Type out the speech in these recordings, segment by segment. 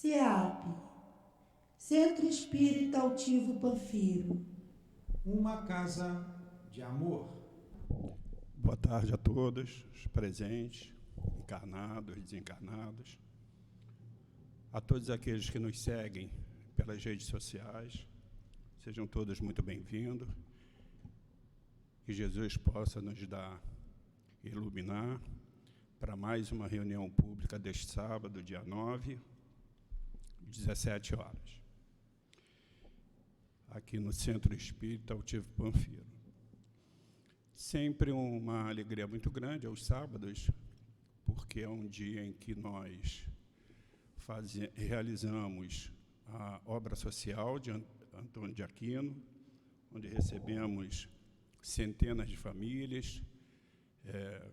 CEAP, Centro Espírita Altivo Panfiro. Uma casa de amor. Boa tarde a todos, os presentes, encarnados, desencarnados, a todos aqueles que nos seguem pelas redes sociais, sejam todos muito bem-vindos, que Jesus possa nos dar, iluminar, para mais uma reunião pública deste sábado, dia 9, 17 horas, aqui no Centro Espírita Altivo Panfiro. Sempre uma alegria muito grande aos sábados, porque é um dia em que nós realizamos a obra social de Antônio de Aquino, onde recebemos centenas de famílias,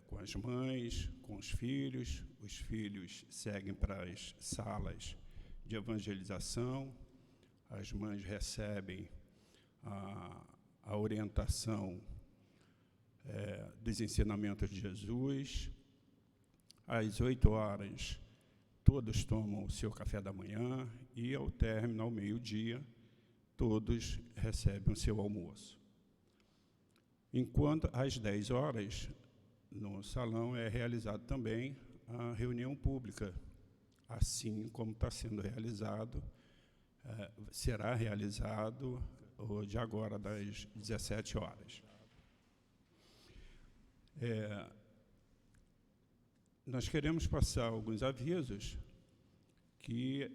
com as mães, com os filhos seguem para as salas de evangelização, as mães recebem a orientação dos ensinamentos de Jesus. Às 8 horas, todos tomam o seu café da manhã e, ao término, ao meio-dia, todos recebem o seu almoço. Enquanto, às 10 horas, no salão é realizado também a reunião pública, assim como está sendo realizado, será realizado hoje agora, das 17 horas. Nós queremos passar alguns avisos que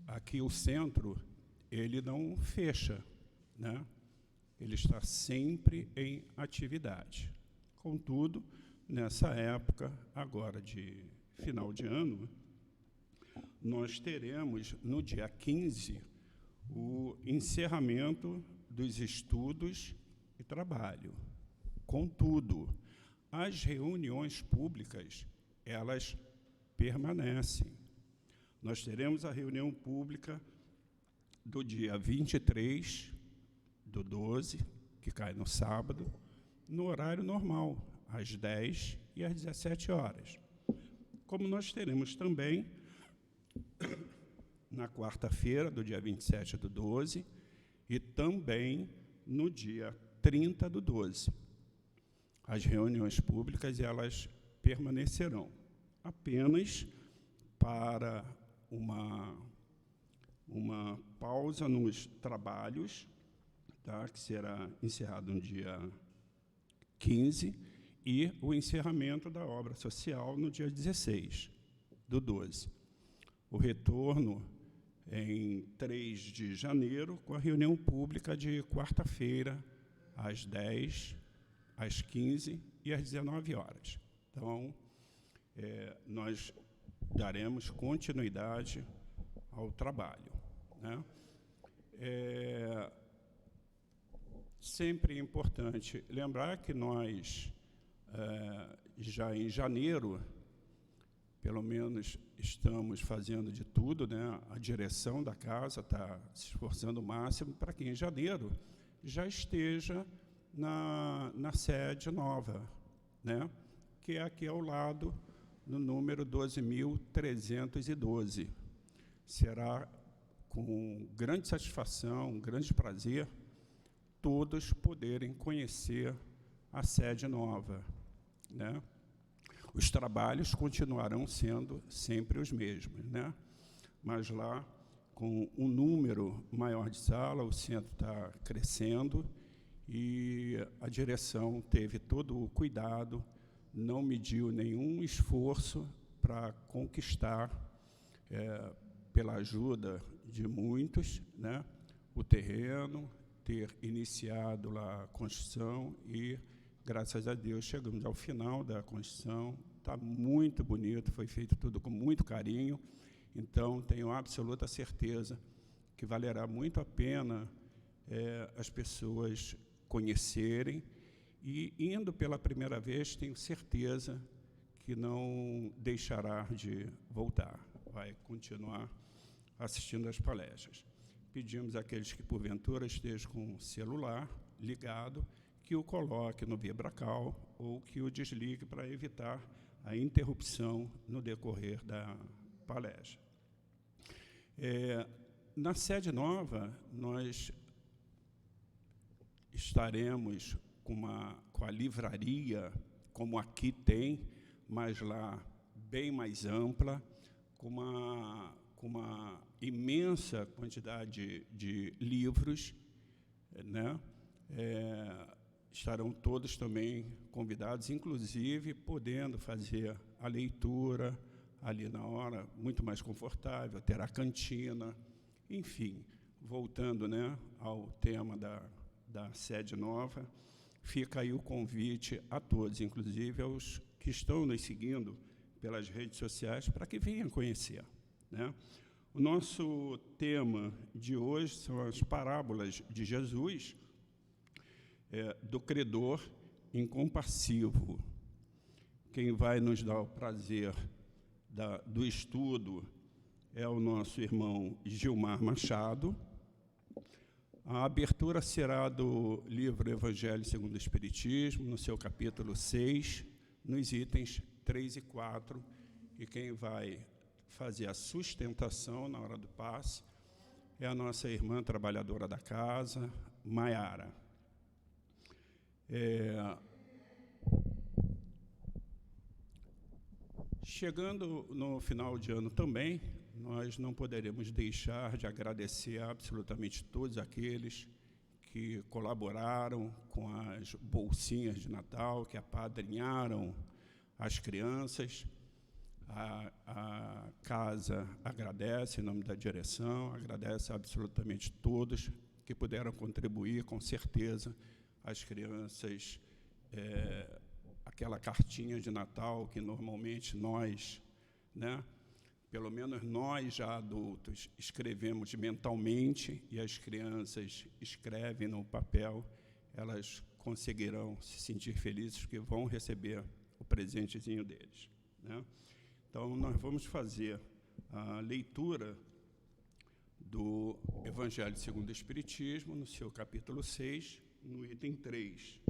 aqui o centro ele não fecha, né? Ele está sempre em atividade. Contudo, nessa época agora de final de ano, nós teremos no dia 15 o encerramento dos estudos e trabalho. Contudo, as reuniões públicas, elas permanecem. Nós teremos a reunião pública do dia 23/12, que cai no sábado, no horário normal, às 10 e às 17 horas. Como nós teremos também, na quarta-feira, do dia 27/12, e também no dia 30/12. As reuniões públicas, elas permanecerão apenas para uma pausa nos trabalhos, tá? Que será encerrado no dia 15, e o encerramento da obra social no dia 16/12. O retorno em 3 de janeiro, com a reunião pública de quarta-feira, às 10, às 15 e às 19 horas. Então, nós daremos continuidade ao trabalho, né? Sempre é importante lembrar que nós, já em janeiro, pelo menos estamos fazendo de tudo, né? A direção da casa está se esforçando o máximo para que em janeiro já esteja na sede nova, né? Que é aqui ao lado, no número 12.312. Será com grande satisfação, grande prazer, todos poderem conhecer a sede nova, né? Os trabalhos continuarão sendo sempre os mesmos, né? Mas lá, com um número maior de sala, o centro está crescendo e a direção teve todo o cuidado, não mediu nenhum esforço para conquistar, pela ajuda de muitos, né, o terreno, ter iniciado lá a construção e, graças a Deus, chegamos ao final da construção. Está muito bonito, foi feito tudo com muito carinho, então tenho absoluta certeza que valerá muito a pena as pessoas conhecerem, e, indo pela primeira vez, tenho certeza que não deixará de voltar, vai continuar assistindo às palestras. Pedimos àqueles que, porventura, estejam com o celular ligado, que o coloque no vibracal ou que o desligue para evitar a interrupção no decorrer da palestra. Na sede nova, nós estaremos com a livraria, como aqui tem, mas lá bem mais ampla, com uma imensa quantidade de livros, né? Estarão todos também convidados, inclusive podendo fazer a leitura ali na hora, muito mais confortável, terá cantina, enfim, voltando, né, ao tema da sede nova, fica aí o convite a todos, inclusive aos que estão nos seguindo pelas redes sociais, para que venham conhecer, né? O nosso tema de hoje são as parábolas de Jesus, do credor incompassivo. Quem vai nos dar o prazer do estudo é o nosso irmão Gilmar Machado. A abertura será do livro Evangelho segundo o Espiritismo, no seu capítulo 6, nos itens 3 e 4, e quem vai fazer a sustentação na hora do passe é a nossa irmã trabalhadora da casa, Maiara. Chegando no final de ano também, nós não poderemos deixar de agradecer absolutamente todos aqueles que colaboraram com as bolsinhas de Natal, que apadrinharam as crianças. A casa agradece, em nome da direção, agradece absolutamente todos que puderam contribuir, com certeza, as crianças, aquela cartinha de Natal que normalmente nós, né, pelo menos nós já adultos, escrevemos mentalmente e as crianças escrevem no papel, elas conseguirão se sentir felizes porque vão receber o presentezinho deles, né? Então, nós vamos fazer a leitura do Evangelho segundo o Espiritismo, no seu capítulo 6, no item 3.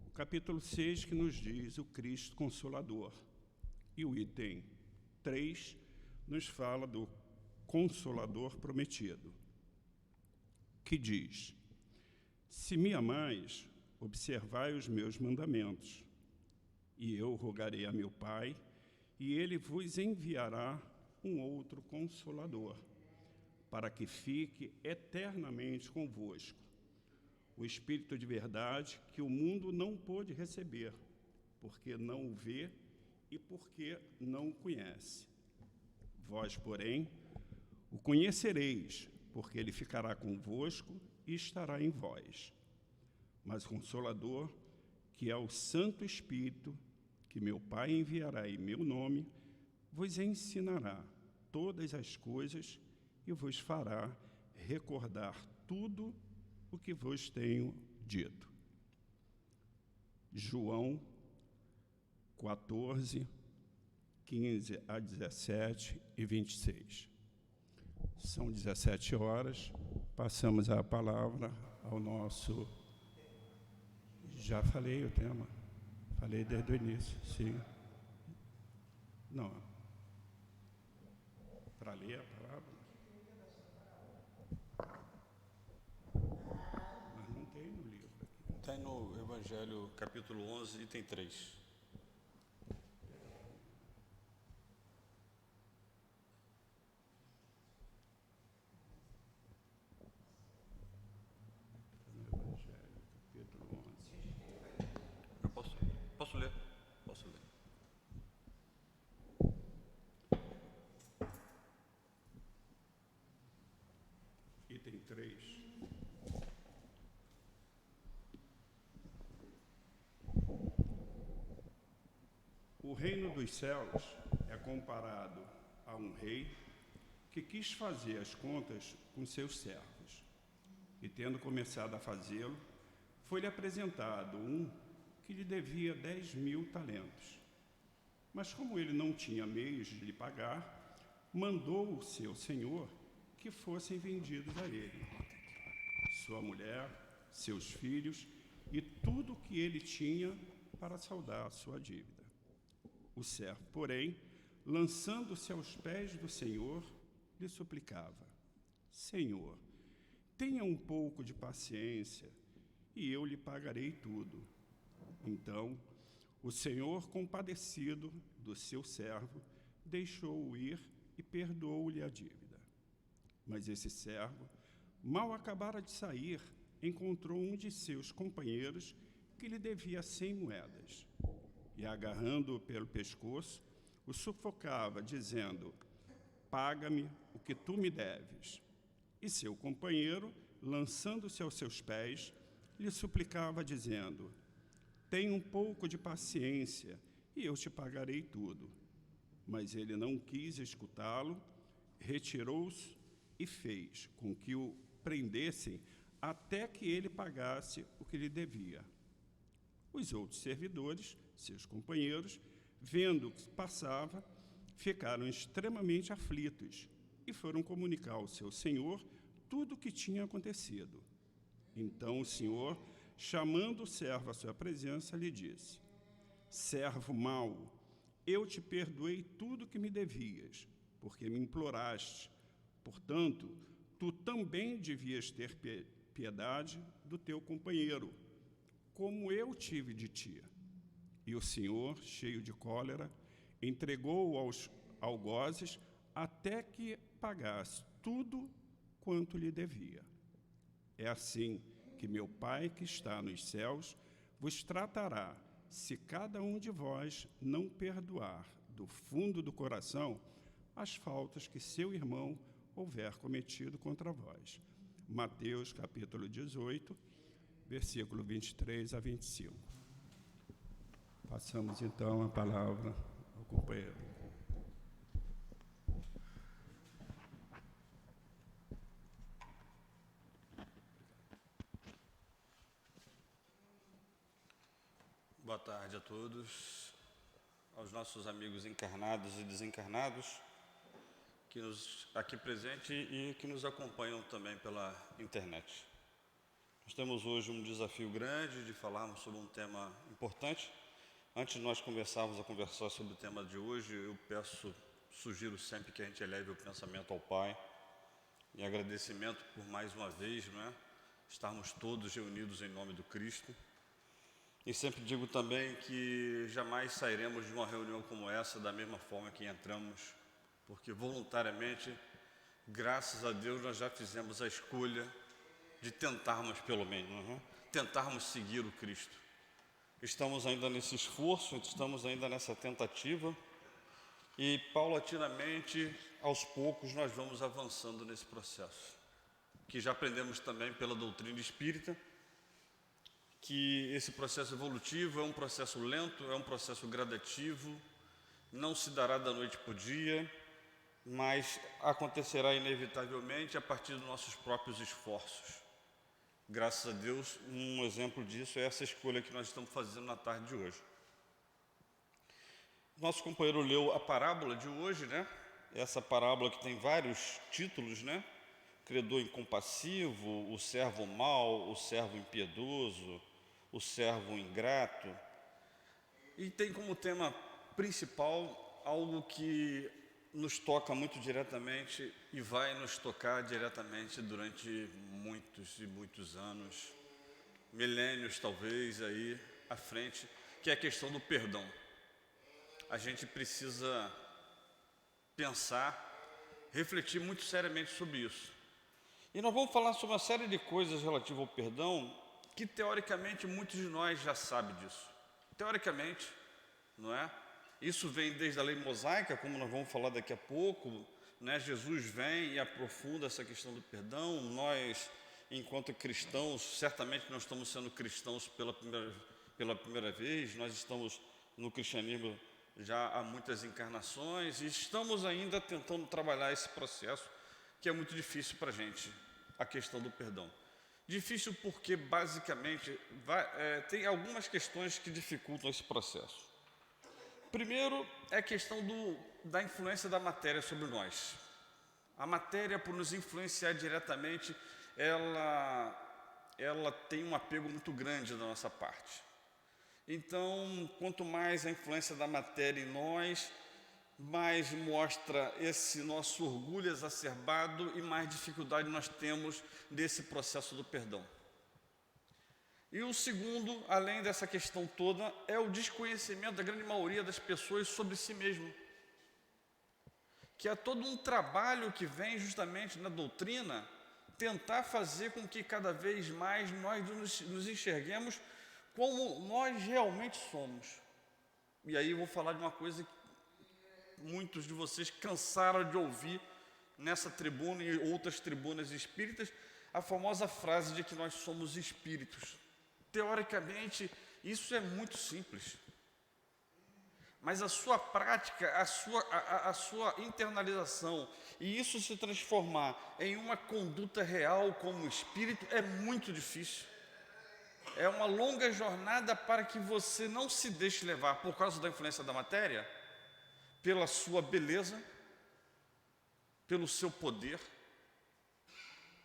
O capítulo 6 que nos diz o Cristo Consolador. E o item 3 nos fala do Consolador Prometido, que diz: se me amais, observai os meus mandamentos, e eu rogarei a meu Pai, e ele vos enviará um outro Consolador, para que fique eternamente convosco, o Espírito de verdade que o mundo não pôde receber, porque não o vê e porque não o conhece. Vós, porém, o conhecereis, porque ele ficará convosco e estará em vós. Mas o Consolador, que é o Santo Espírito, que meu Pai enviará em meu nome, vos ensinará todas as coisas e vos fará recordar tudo o que vos tenho dito. João 14, 15 a 17 e 26. São 17 horas, passamos a palavra ao nosso... Já falei o tema. Falei desde o início, sim. Não. Para ler a palavra? Mas não tem no livro aqui. Tem no Evangelho, capítulo 11, item 3. No Evangelho, capítulo 11. Eu posso ler? Posso ler. Item 3. O reino dos céus é comparado a um rei que quis fazer as contas com seus servos. E, tendo começado a fazê-lo, foi-lhe apresentado um que lhe devia 10.000 talentos. Mas, como ele não tinha meios de lhe pagar, mandou o seu senhor que fossem vendidos a ele, sua mulher, seus filhos e tudo o que ele tinha para saldar a sua dívida. O servo, porém, lançando-se aos pés do Senhor, lhe suplicava: Senhor, tenha um pouco de paciência e eu lhe pagarei tudo. Então, o Senhor, compadecido do seu servo, deixou-o ir e perdoou-lhe a dívida. Mas esse servo, mal acabara de sair, encontrou um de seus companheiros que lhe devia 100 moedas. E, agarrando-o pelo pescoço, o sufocava, dizendo: Paga-me o que tu me deves. E seu companheiro, lançando-se aos seus pés, lhe suplicava, dizendo: Tenha um pouco de paciência, e eu te pagarei tudo. Mas ele não quis escutá-lo, retirou-se e fez com que o prendessem até que ele pagasse o que lhe devia. Os outros servidores, seus companheiros, vendo o que passava, ficaram extremamente aflitos e foram comunicar ao seu senhor tudo o que tinha acontecido. Então o senhor, chamando o servo à sua presença, lhe disse: Servo mau, eu te perdoei tudo o que me devias, porque me imploraste. Portanto, tu também devias ter piedade do teu companheiro, como eu tive de ti. E o senhor, cheio de cólera, entregou-o aos algozes até que pagasse tudo quanto lhe devia. É assim que meu Pai que está nos céus vos tratará, se cada um de vós não perdoar do fundo do coração as faltas que seu irmão houver cometido contra vós. Mateus, capítulo 18, versículo 23 a 25. Passamos, então, a palavra ao companheiro. Boa tarde a todos, aos nossos amigos encarnados e desencarnados, que nos aqui presentes e que nos acompanham também pela internet. Nós temos hoje um desafio grande de falarmos sobre um tema importante. Antes de nós começarmos a conversar sobre o tema de hoje, eu sugiro sempre que a gente eleve o pensamento ao Pai, em agradecimento por mais uma vez, estarmos todos reunidos em nome do Cristo. E sempre digo também que jamais sairemos de uma reunião como essa da mesma forma que entramos, porque voluntariamente, graças a Deus, nós já fizemos a escolha de tentarmos, pelo menos, tentarmos seguir o Cristo. Estamos ainda nesse esforço, estamos ainda nessa tentativa e, paulatinamente, aos poucos, nós vamos avançando nesse processo, que já aprendemos também pela doutrina espírita, que esse processo evolutivo é um processo lento, é um processo gradativo, não se dará da noite para o dia, mas acontecerá inevitavelmente a partir dos nossos próprios esforços. Graças a Deus, um exemplo disso é essa escolha que nós estamos fazendo na tarde de hoje. Nosso companheiro leu a parábola de hoje, Essa parábola que tem vários títulos, Credor incompassivo, o servo mau, o servo impiedoso, o servo ingrato. E tem como tema principal algo que nos toca muito diretamente e vai nos tocar diretamente durante muitos e muitos anos, milênios talvez aí à frente, que é a questão do perdão. A gente precisa pensar, refletir muito seriamente sobre isso. E nós vamos falar sobre uma série de coisas relativas ao perdão que teoricamente muitos de nós já sabem disso. Teoricamente, não é? Isso vem desde a lei mosaica, como nós vamos falar daqui a pouco, Jesus vem e aprofunda essa questão do perdão. Nós, enquanto cristãos, certamente não estamos sendo cristãos pela primeira vez, nós estamos no cristianismo já há muitas encarnações e estamos ainda tentando trabalhar esse processo que é muito difícil para a gente, a questão do perdão. Difícil porque, basicamente, tem algumas questões que dificultam esse processo. Primeiro, é a questão da influência da matéria sobre nós. A matéria, por nos influenciar diretamente, ela tem um apego muito grande da nossa parte. Então, quanto mais a influência da matéria em nós, mais mostra esse nosso orgulho exacerbado e mais dificuldade nós temos nesse processo do perdão. E o segundo, além dessa questão toda, é o desconhecimento da grande maioria das pessoas sobre si mesmo. Que é todo um trabalho que vem justamente na doutrina tentar fazer com que cada vez mais nós nos enxerguemos como nós realmente somos. E aí eu vou falar de uma coisa que muitos de vocês cansaram de ouvir nessa tribuna e outras tribunas espíritas, a famosa frase de que nós somos espíritos. Teoricamente, isso é muito simples. Mas a sua prática, a sua internalização e isso se transformar em uma conduta real como espírito é muito difícil. É uma longa jornada para que você não se deixe levar por causa da influência da matéria, pela sua beleza, pelo seu poder,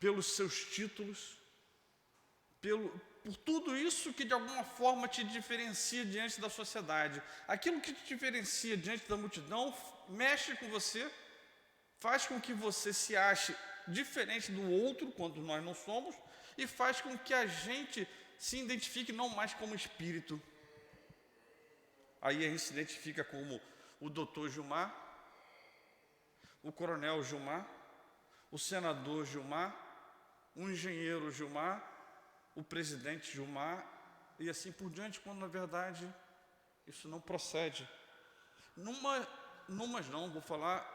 pelos seus títulos, por tudo isso que de alguma forma te diferencia diante da sociedade. Aquilo que te diferencia diante da multidão mexe com você, faz com que você se ache diferente do outro, quando nós não somos, e faz com que a gente se identifique não mais como espírito. Aí a gente se identifica como o doutor Gilmar, o coronel Gilmar, o senador Gilmar, o engenheiro Gilmar, o presidente Gilmar, e assim por diante, quando na verdade isso não procede. Vou falar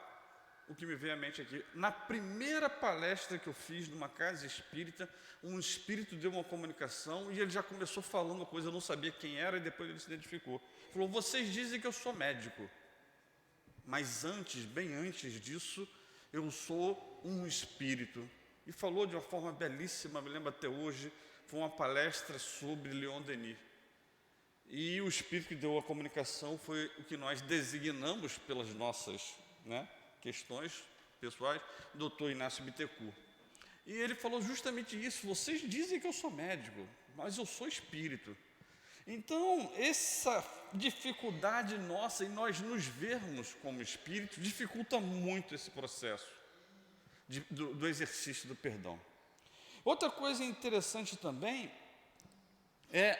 o que me veio à mente aqui. Na primeira palestra que eu fiz numa casa espírita, um espírito deu uma comunicação e ele já começou falando uma coisa, eu não sabia quem era, e depois ele se identificou. Falou: vocês dizem que eu sou médico, mas antes, bem antes disso, eu sou um espírito. E falou de uma forma belíssima, me lembro até hoje, foi uma palestra sobre Leon Denis. E o espírito que deu a comunicação foi o que nós designamos pelas nossas questões pessoais, Dr. Inácio Bittencourt. E ele falou justamente isso: vocês dizem que eu sou médico, mas eu sou espírito. Então, essa dificuldade nossa em nós nos vermos como espírito dificulta muito esse processo do exercício do perdão. Outra coisa interessante também é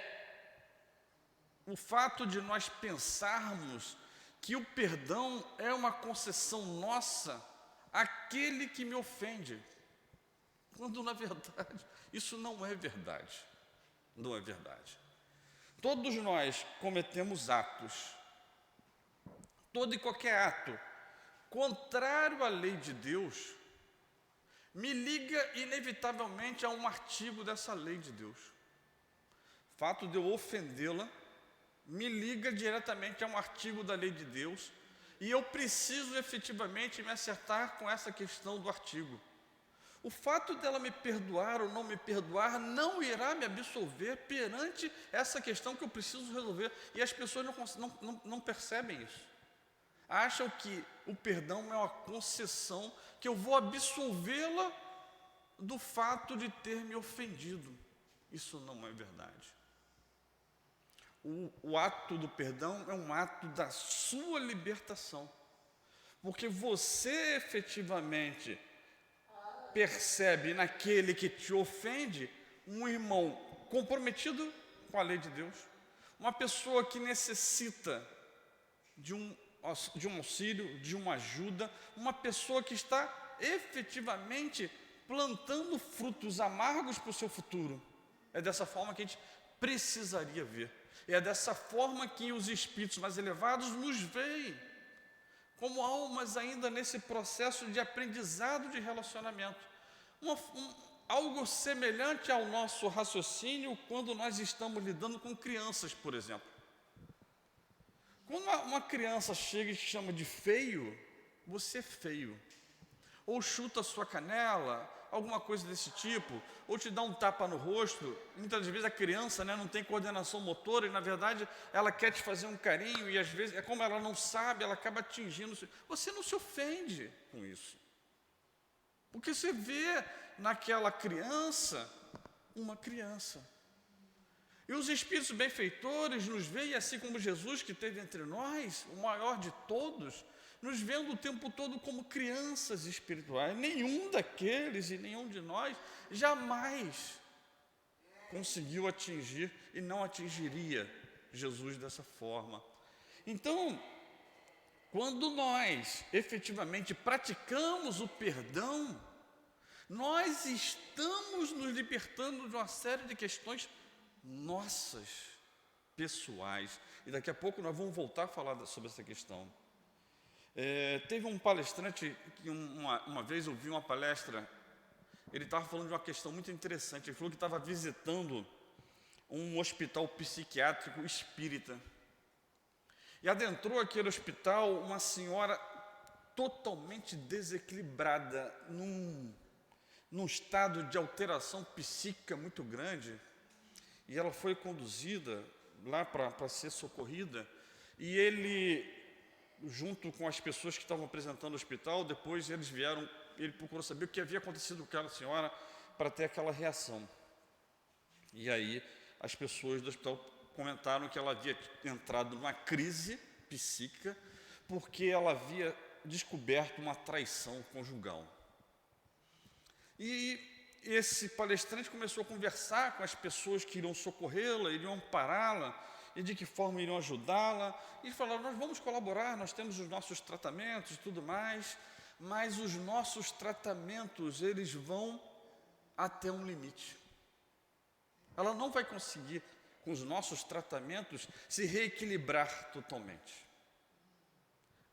o fato de nós pensarmos que o perdão é uma concessão nossa àquele que me ofende, quando na verdade isso não é verdade. Não é verdade. Todos nós cometemos atos, todo e qualquer ato contrário à lei de Deus me liga inevitavelmente a um artigo dessa lei de Deus. O fato de eu ofendê-la me liga diretamente a um artigo da lei de Deus, e eu preciso efetivamente me acertar com essa questão do artigo. O fato dela me perdoar ou não me perdoar não irá me absolver perante essa questão que eu preciso resolver, e as pessoas não percebem isso. Acham que o perdão é uma concessão, que eu vou absolvê-la do fato de ter me ofendido. Isso não é verdade. O ato do perdão é um ato da sua libertação, porque você efetivamente percebe naquele que te ofende um irmão comprometido com a lei de Deus, uma pessoa que necessita de um auxílio, de uma ajuda, uma pessoa que está efetivamente plantando frutos amargos para o seu futuro. É dessa forma que a gente precisaria ver. E é dessa forma que os espíritos mais elevados nos veem, como almas ainda nesse processo de aprendizado de relacionamento. Algo semelhante ao nosso raciocínio quando nós estamos lidando com crianças, por exemplo. Quando uma criança chega e te chama de feio, você é feio. Ou chuta a sua canela, alguma coisa desse tipo, ou te dá um tapa no rosto. Muitas vezes a criança não tem coordenação motora e, na verdade, ela quer te fazer um carinho e, às vezes, é como ela não sabe, ela acaba atingindo. Você não se ofende com isso. Porque você vê naquela criança uma criança. E os espíritos benfeitores nos veem, assim como Jesus, que teve entre nós, o maior de todos, nos vendo o tempo todo como crianças espirituais. Nenhum daqueles e nenhum de nós jamais conseguiu atingir e não atingiria Jesus dessa forma. Então, quando nós efetivamente praticamos o perdão, nós estamos nos libertando de uma série de questões nossas, pessoais. E daqui a pouco nós vamos voltar a falar sobre essa questão. Teve um palestrante que uma vez eu vi uma palestra, ele estava falando de uma questão muito interessante. Ele falou que estava visitando um hospital psiquiátrico espírita. E adentrou aquele hospital uma senhora totalmente desequilibrada, num estado de alteração psíquica muito grande. E ela foi conduzida lá para ser socorrida. E ele, junto com as pessoas que estavam apresentando o hospital, depois eles vieram, ele procurou saber o que havia acontecido com aquela senhora para ter aquela reação. E aí as pessoas do hospital comentaram que ela havia entrado numa crise psíquica porque ela havia descoberto uma traição conjugal. E esse palestrante começou a conversar com as pessoas que iriam socorrê-la, iriam ampará-la, e de que forma iriam ajudá-la. E falaram, nós vamos colaborar, nós temos os nossos tratamentos e tudo mais, mas os nossos tratamentos, eles vão até um limite. Ela não vai conseguir, com os nossos tratamentos, se reequilibrar totalmente.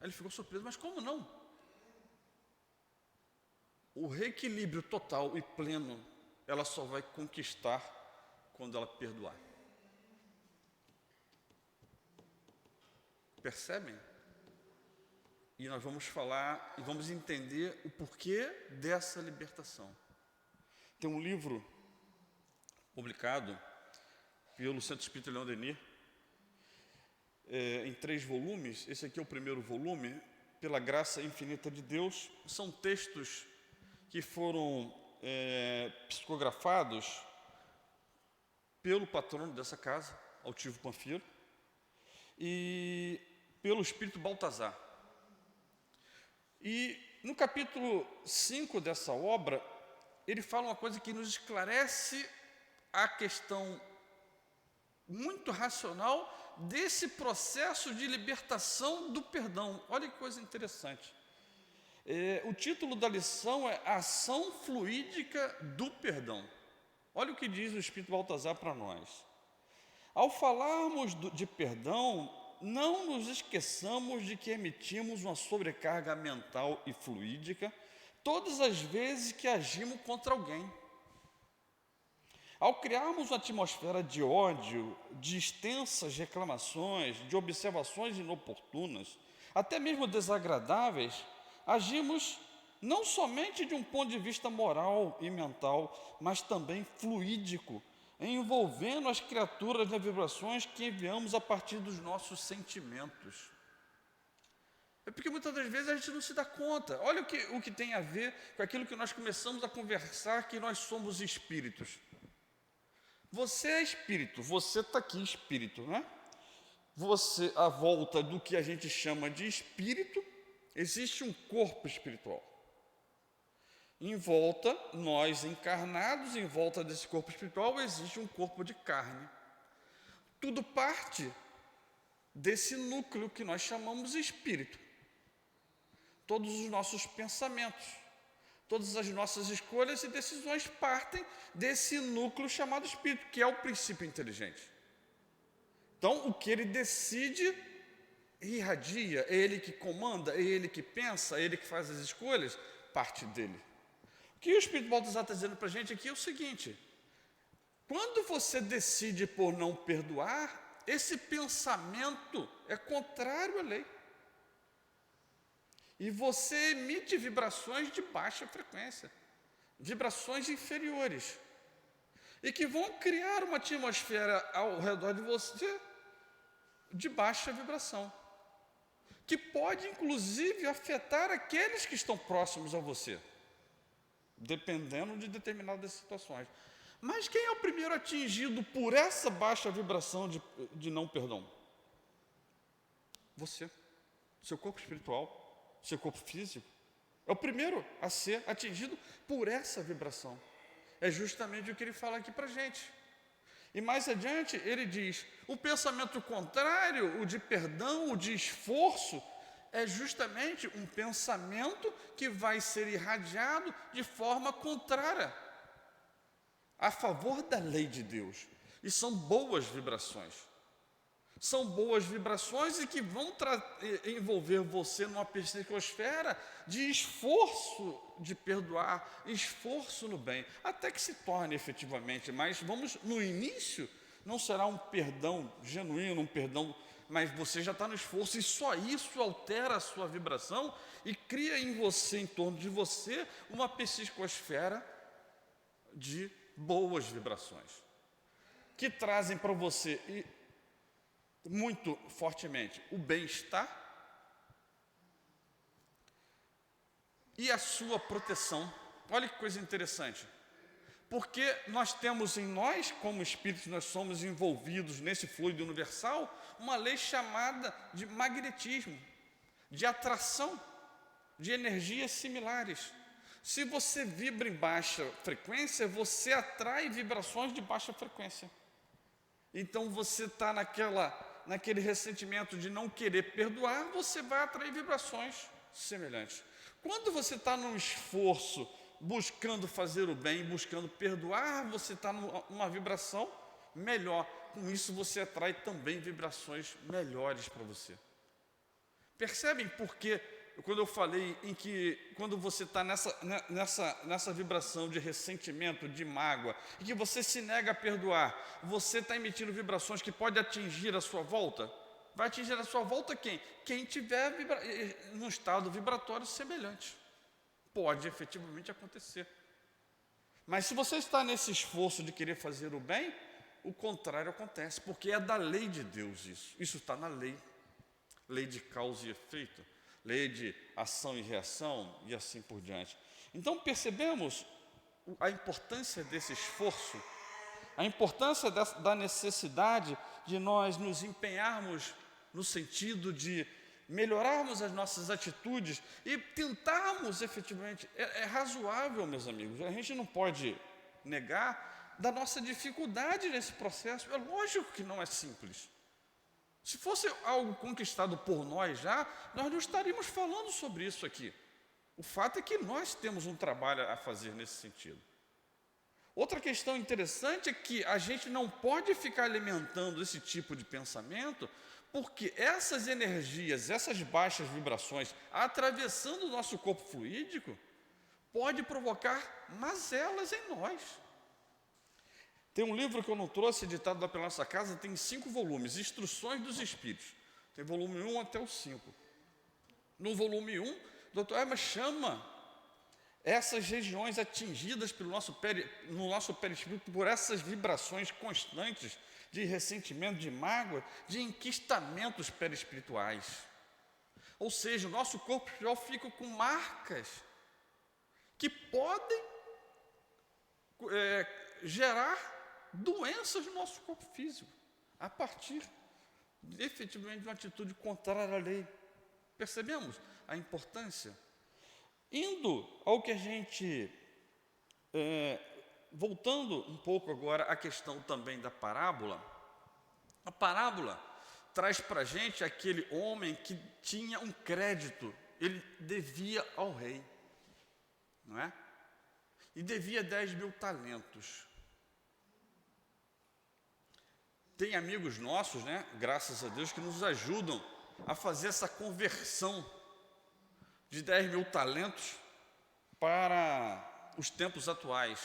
Aí ele ficou surpreso, mas como não? O reequilíbrio total e pleno, ela só vai conquistar quando ela perdoar. Percebem? E nós vamos falar e vamos entender o porquê dessa libertação. Tem um livro publicado pelo Centro Espírita Leon Denis, em 3 volumes. Esse aqui é o primeiro volume, Pela Graça Infinita de Deus. São textos que foram psicografados pelo patrono dessa casa, Altivo Panfiro, e pelo Espírito Baltazar. E no capítulo 5 dessa obra, ele fala uma coisa que nos esclarece a questão muito racional desse processo de libertação do perdão. Olha que coisa interessante. O título da lição é Ação Fluídica do Perdão. Olha o que diz o Espírito Baltazar para nós. Ao falarmos de perdão, não nos esqueçamos de que emitimos uma sobrecarga mental e fluídica todas as vezes que agimos contra alguém. Ao criarmos uma atmosfera de ódio, de extensas reclamações, de observações inoportunas, até mesmo desagradáveis, agimos não somente de um ponto de vista moral e mental, mas também fluídico, envolvendo as criaturas nas vibrações que enviamos a partir dos nossos sentimentos. É porque muitas das vezes a gente não se dá conta. Olha o que tem a ver com aquilo que nós começamos a conversar, que nós somos espíritos. Você é espírito, você está aqui espírito, né? Você, à volta do que a gente chama de espírito, existe um corpo espiritual. Em volta, nós encarnados, em volta desse corpo espiritual, existe um corpo de carne. Tudo parte desse núcleo que nós chamamos de espírito. Todos os nossos pensamentos, todas as nossas escolhas e decisões partem desse núcleo chamado espírito, que é o princípio inteligente. Então, o que ele decide, irradia, é ele que comanda, é ele que pensa, é ele que faz as escolhas, parte dele. O que o Espírito Baltazar está dizendo para a gente aqui é o seguinte: quando você decide por não perdoar, esse pensamento é contrário à lei. E você emite vibrações de baixa frequência, vibrações inferiores, e que vão criar uma atmosfera ao redor de você de baixa vibração, que pode inclusive afetar aqueles que estão próximos a você, dependendo de determinadas situações. Mas quem é o primeiro atingido por essa baixa vibração de não perdão? Você, seu corpo espiritual. seu corpo físico. É o primeiro a ser atingido por essa vibração. É justamente o que ele fala aqui para a gente. E mais adiante ele diz, o pensamento contrário, o de perdão, o de esforço, é justamente um pensamento que vai ser irradiado de forma contrária, a favor da lei de Deus. E são boas vibrações. São boas vibrações e que vão envolver você numa psicosfera de esforço de perdoar, esforço no bem, até que se torne efetivamente. Mas no início, não será um perdão genuíno, um perdão, mas você já está no esforço e só isso altera a sua vibração e cria em você, em torno de você, uma psicosfera de boas vibrações, que trazem para você muito fortemente o bem-estar e a sua proteção. Olha que coisa interessante, porque nós temos em nós, como espíritos, nós somos envolvidos nesse fluido universal, uma lei chamada de magnetismo, de atração, de energias similares. Se você vibra em baixa frequência, você atrai vibrações de baixa frequência. Então você está naquele ressentimento de não querer perdoar, você vai atrair vibrações semelhantes. Quando você está num esforço, buscando fazer o bem, buscando perdoar, você está numa vibração melhor. Com isso você atrai também vibrações melhores para você. Percebem por que, quando eu falei em que quando você está nessa vibração de ressentimento, de mágoa, e que você se nega a perdoar, você está emitindo vibrações que podem atingir a sua volta? Vai atingir a sua volta quem? Quem tiver num estado vibratório semelhante. Pode efetivamente acontecer. Mas se você está nesse esforço de querer fazer o bem, o contrário acontece, porque é da lei de Deus isso. Isso está na lei. Lei de causa e efeito. Lei de ação e reação e assim por diante. Então percebemos a importância desse esforço, a importância da necessidade de nós nos empenharmos no sentido de melhorarmos as nossas atitudes e tentarmos efetivamente. É razoável, meus amigos, a gente não pode negar da nossa dificuldade nesse processo. É lógico que não é simples. Se fosse algo conquistado por nós nós não estaríamos falando sobre isso aqui. O fato é que nós temos um trabalho a fazer nesse sentido. Outra questão interessante é que a gente não pode ficar alimentando esse tipo de pensamento, porque essas energias, essas baixas vibrações, atravessando o nosso corpo fluídico, pode provocar mazelas em nós. Tem um livro que eu não trouxe, editado lá pela nossa casa, tem 5 volumes, Instruções dos Espíritos. Tem volume 1 até o 5. No volume 1, o Dr. Hermes chama essas regiões atingidas no nosso perispírito por essas vibrações constantes de ressentimento, de mágoa, de enquistamentos perispirituais. Ou seja, o nosso corpo espiritual fica com marcas que podem gerar doenças no nosso corpo físico, a partir, efetivamente, de uma atitude contrária à lei. Percebemos a importância? Indo ao que a gente, voltando um pouco agora à questão também da parábola, a parábola traz para a gente aquele homem que tinha um crédito, ele devia ao rei, não é? E devia 10.000 talentos. Tem amigos nossos, né, graças a Deus, que nos ajudam a fazer essa conversão de 10.000 talentos para os tempos atuais.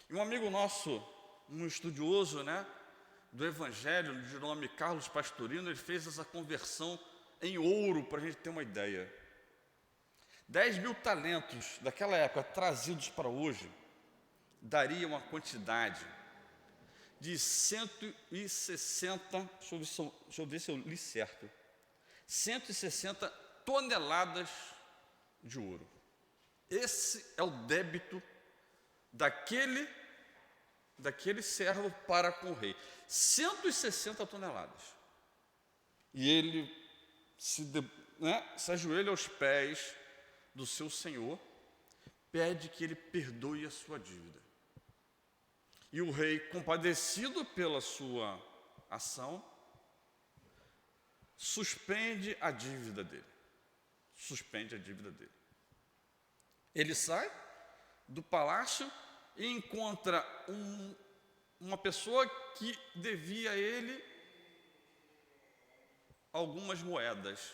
E um amigo nosso, um estudioso, né, do Evangelho, de nome Carlos Pastorino, ele fez essa conversão em ouro, para a gente ter uma ideia. 10.000 talentos daquela época, trazidos para hoje, daria uma quantidade de 160, deixa eu ver se eu li certo, 160 toneladas de ouro. Esse é o débito daquele servo para com o rei. 160 toneladas. E ele se ajoelha aos pés do seu senhor, pede que ele perdoe a sua dívida. E o rei, compadecido pela sua ação, suspende a dívida dele. Ele sai do palácio e encontra uma pessoa que devia a ele algumas moedas,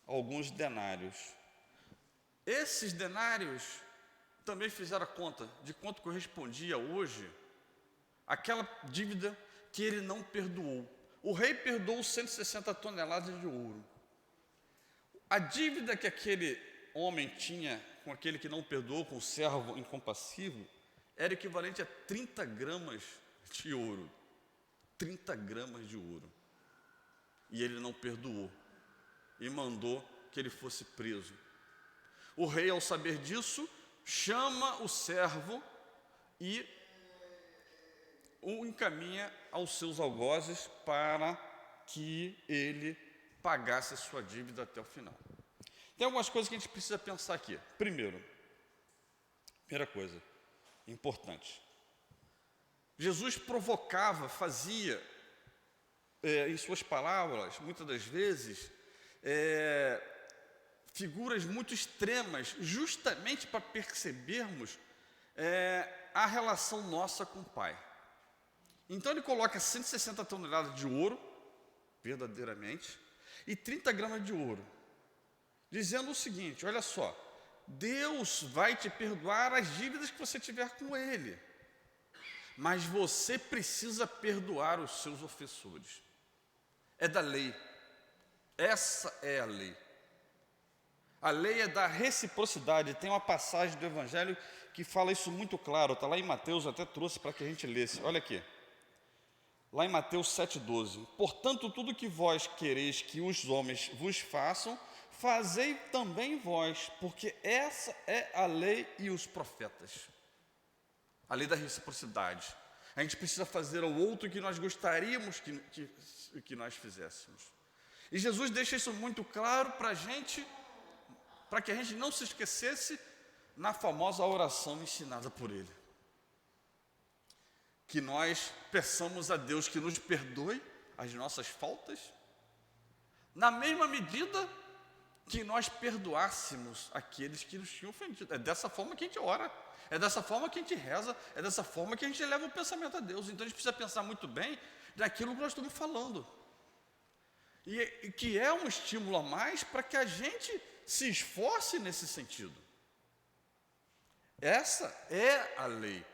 alguns denários. Esses denários também fizeram a conta de quanto correspondia hoje aquela dívida que ele não perdoou. O rei perdoou 160 toneladas de ouro. A dívida que aquele homem tinha com aquele que não perdoou, com o servo incompassivo, era equivalente a 30 gramas de ouro. 30 gramas de ouro. E ele não perdoou. E mandou que ele fosse preso. O rei, ao saber disso, chama o servo e o encaminha aos seus algozes para que ele pagasse a sua dívida até o final. Tem algumas coisas que a gente precisa pensar aqui. Primeira coisa importante. Jesus provocava, fazia, em suas palavras, muitas das vezes, figuras muito extremas, justamente para percebermos a relação nossa com o Pai. Então ele coloca 160 toneladas de ouro, verdadeiramente, e 30 gramas de ouro, dizendo o seguinte: olha só, Deus vai te perdoar as dívidas que você tiver com Ele, mas você precisa perdoar os seus ofensores. É da lei. Essa é a lei. A lei é da reciprocidade. Tem uma passagem do Evangelho que fala isso muito claro. Está lá em Mateus, eu até trouxe para que a gente lesse. Olha aqui. Lá em Mateus 7,12. Portanto, tudo que vós quereis que os homens vos façam, fazei também vós, porque essa é a lei e os profetas. A lei da reciprocidade. A gente precisa fazer ao outro o que nós gostaríamos que nós fizéssemos. E Jesus deixa isso muito claro para a gente, para que a gente não se esquecesse na famosa oração ensinada por Ele. Que nós peçamos a Deus que nos perdoe as nossas faltas, na mesma medida que nós perdoássemos aqueles que nos tinham ofendido. É dessa forma que a gente ora, é dessa forma que a gente reza, é dessa forma que a gente eleva o pensamento a Deus. Então a gente precisa pensar muito bem daquilo que nós estamos falando. E que é um estímulo a mais para que a gente se esforce nesse sentido. Essa é a lei.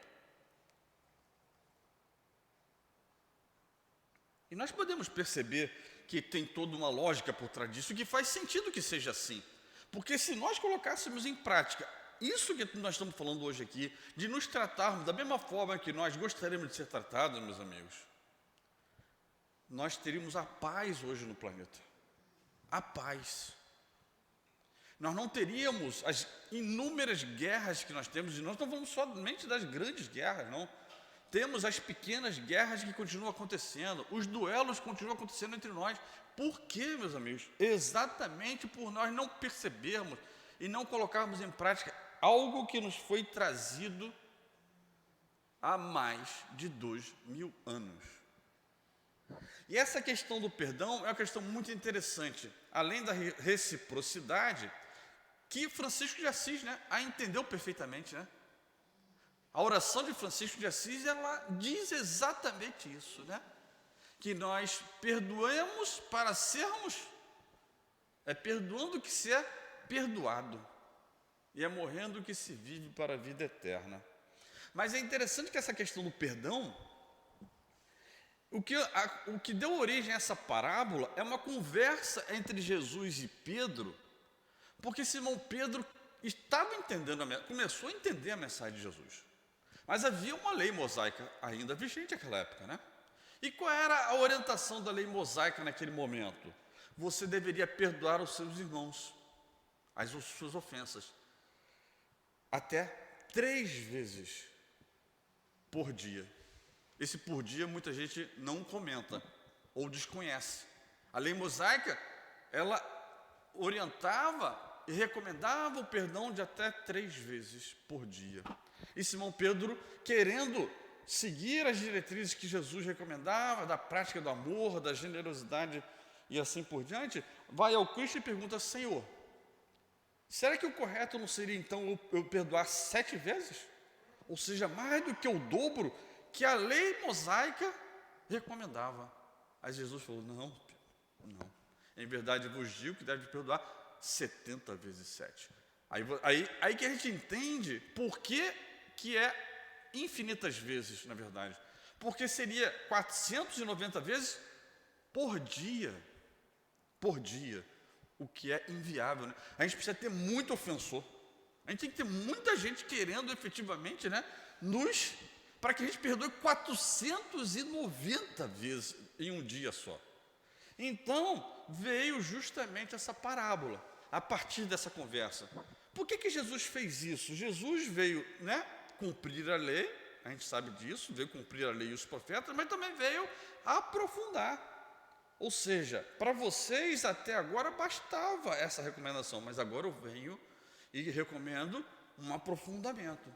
E nós podemos perceber que tem toda uma lógica por trás disso, que faz sentido que seja assim. Porque se nós colocássemos em prática isso que nós estamos falando hoje aqui, de nos tratarmos da mesma forma que nós gostaríamos de ser tratados, meus amigos, nós teríamos a paz hoje no planeta. A paz. Nós não teríamos as inúmeras guerras que nós temos, e nós não falamos somente das grandes guerras, não. Temos as pequenas guerras que continuam acontecendo, os duelos continuam acontecendo entre nós. Por quê, meus amigos? Exatamente por nós não percebermos e não colocarmos em prática algo que nos foi trazido há mais de 2000 anos. E essa questão do perdão é uma questão muito interessante, além da reciprocidade, que Francisco de Assis, a entendeu perfeitamente, A oração de Francisco de Assis, ela diz exatamente isso, Que nós perdoamos para sermos, perdoando que se é perdoado, e é morrendo que se vive para a vida eterna. Mas é interessante que essa questão do perdão, o que deu origem a essa parábola é uma conversa entre Jesus e Pedro, porque Simão Pedro estava entendendo, começou a entender a mensagem de Jesus. Mas havia uma lei mosaica ainda vigente naquela época, E qual era a orientação da lei mosaica naquele momento? Você deveria perdoar os seus irmãos, as suas ofensas, até 3 vezes por dia. Esse por dia muita gente não comenta ou desconhece. A lei mosaica, ela orientava e recomendava o perdão de até 3 vezes por dia. E Simão Pedro, querendo seguir as diretrizes que Jesus recomendava, da prática do amor, da generosidade e assim por diante, vai ao Cristo e pergunta: Senhor, será que o correto não seria então eu perdoar 7 vezes? Ou seja, mais do que o dobro que a lei mosaica recomendava. Aí Jesus falou: não. Em verdade vos digo que deve perdoar 70 vezes 7. Aí que a gente entende por que é infinitas vezes, na verdade. Porque seria 490 vezes por dia. Por dia. O que é inviável, né? A gente precisa ter muito ofensor. A gente tem que ter muita gente querendo efetivamente, né, para que a gente perdoe 490 vezes em um dia só. Então, veio justamente essa parábola, a partir dessa conversa. Por que Jesus fez isso? Jesus veio, né, cumprir a lei, a gente sabe disso, veio cumprir a lei e os profetas, mas também veio aprofundar. Ou seja, para vocês até agora bastava essa recomendação, mas agora eu venho e recomendo um aprofundamento.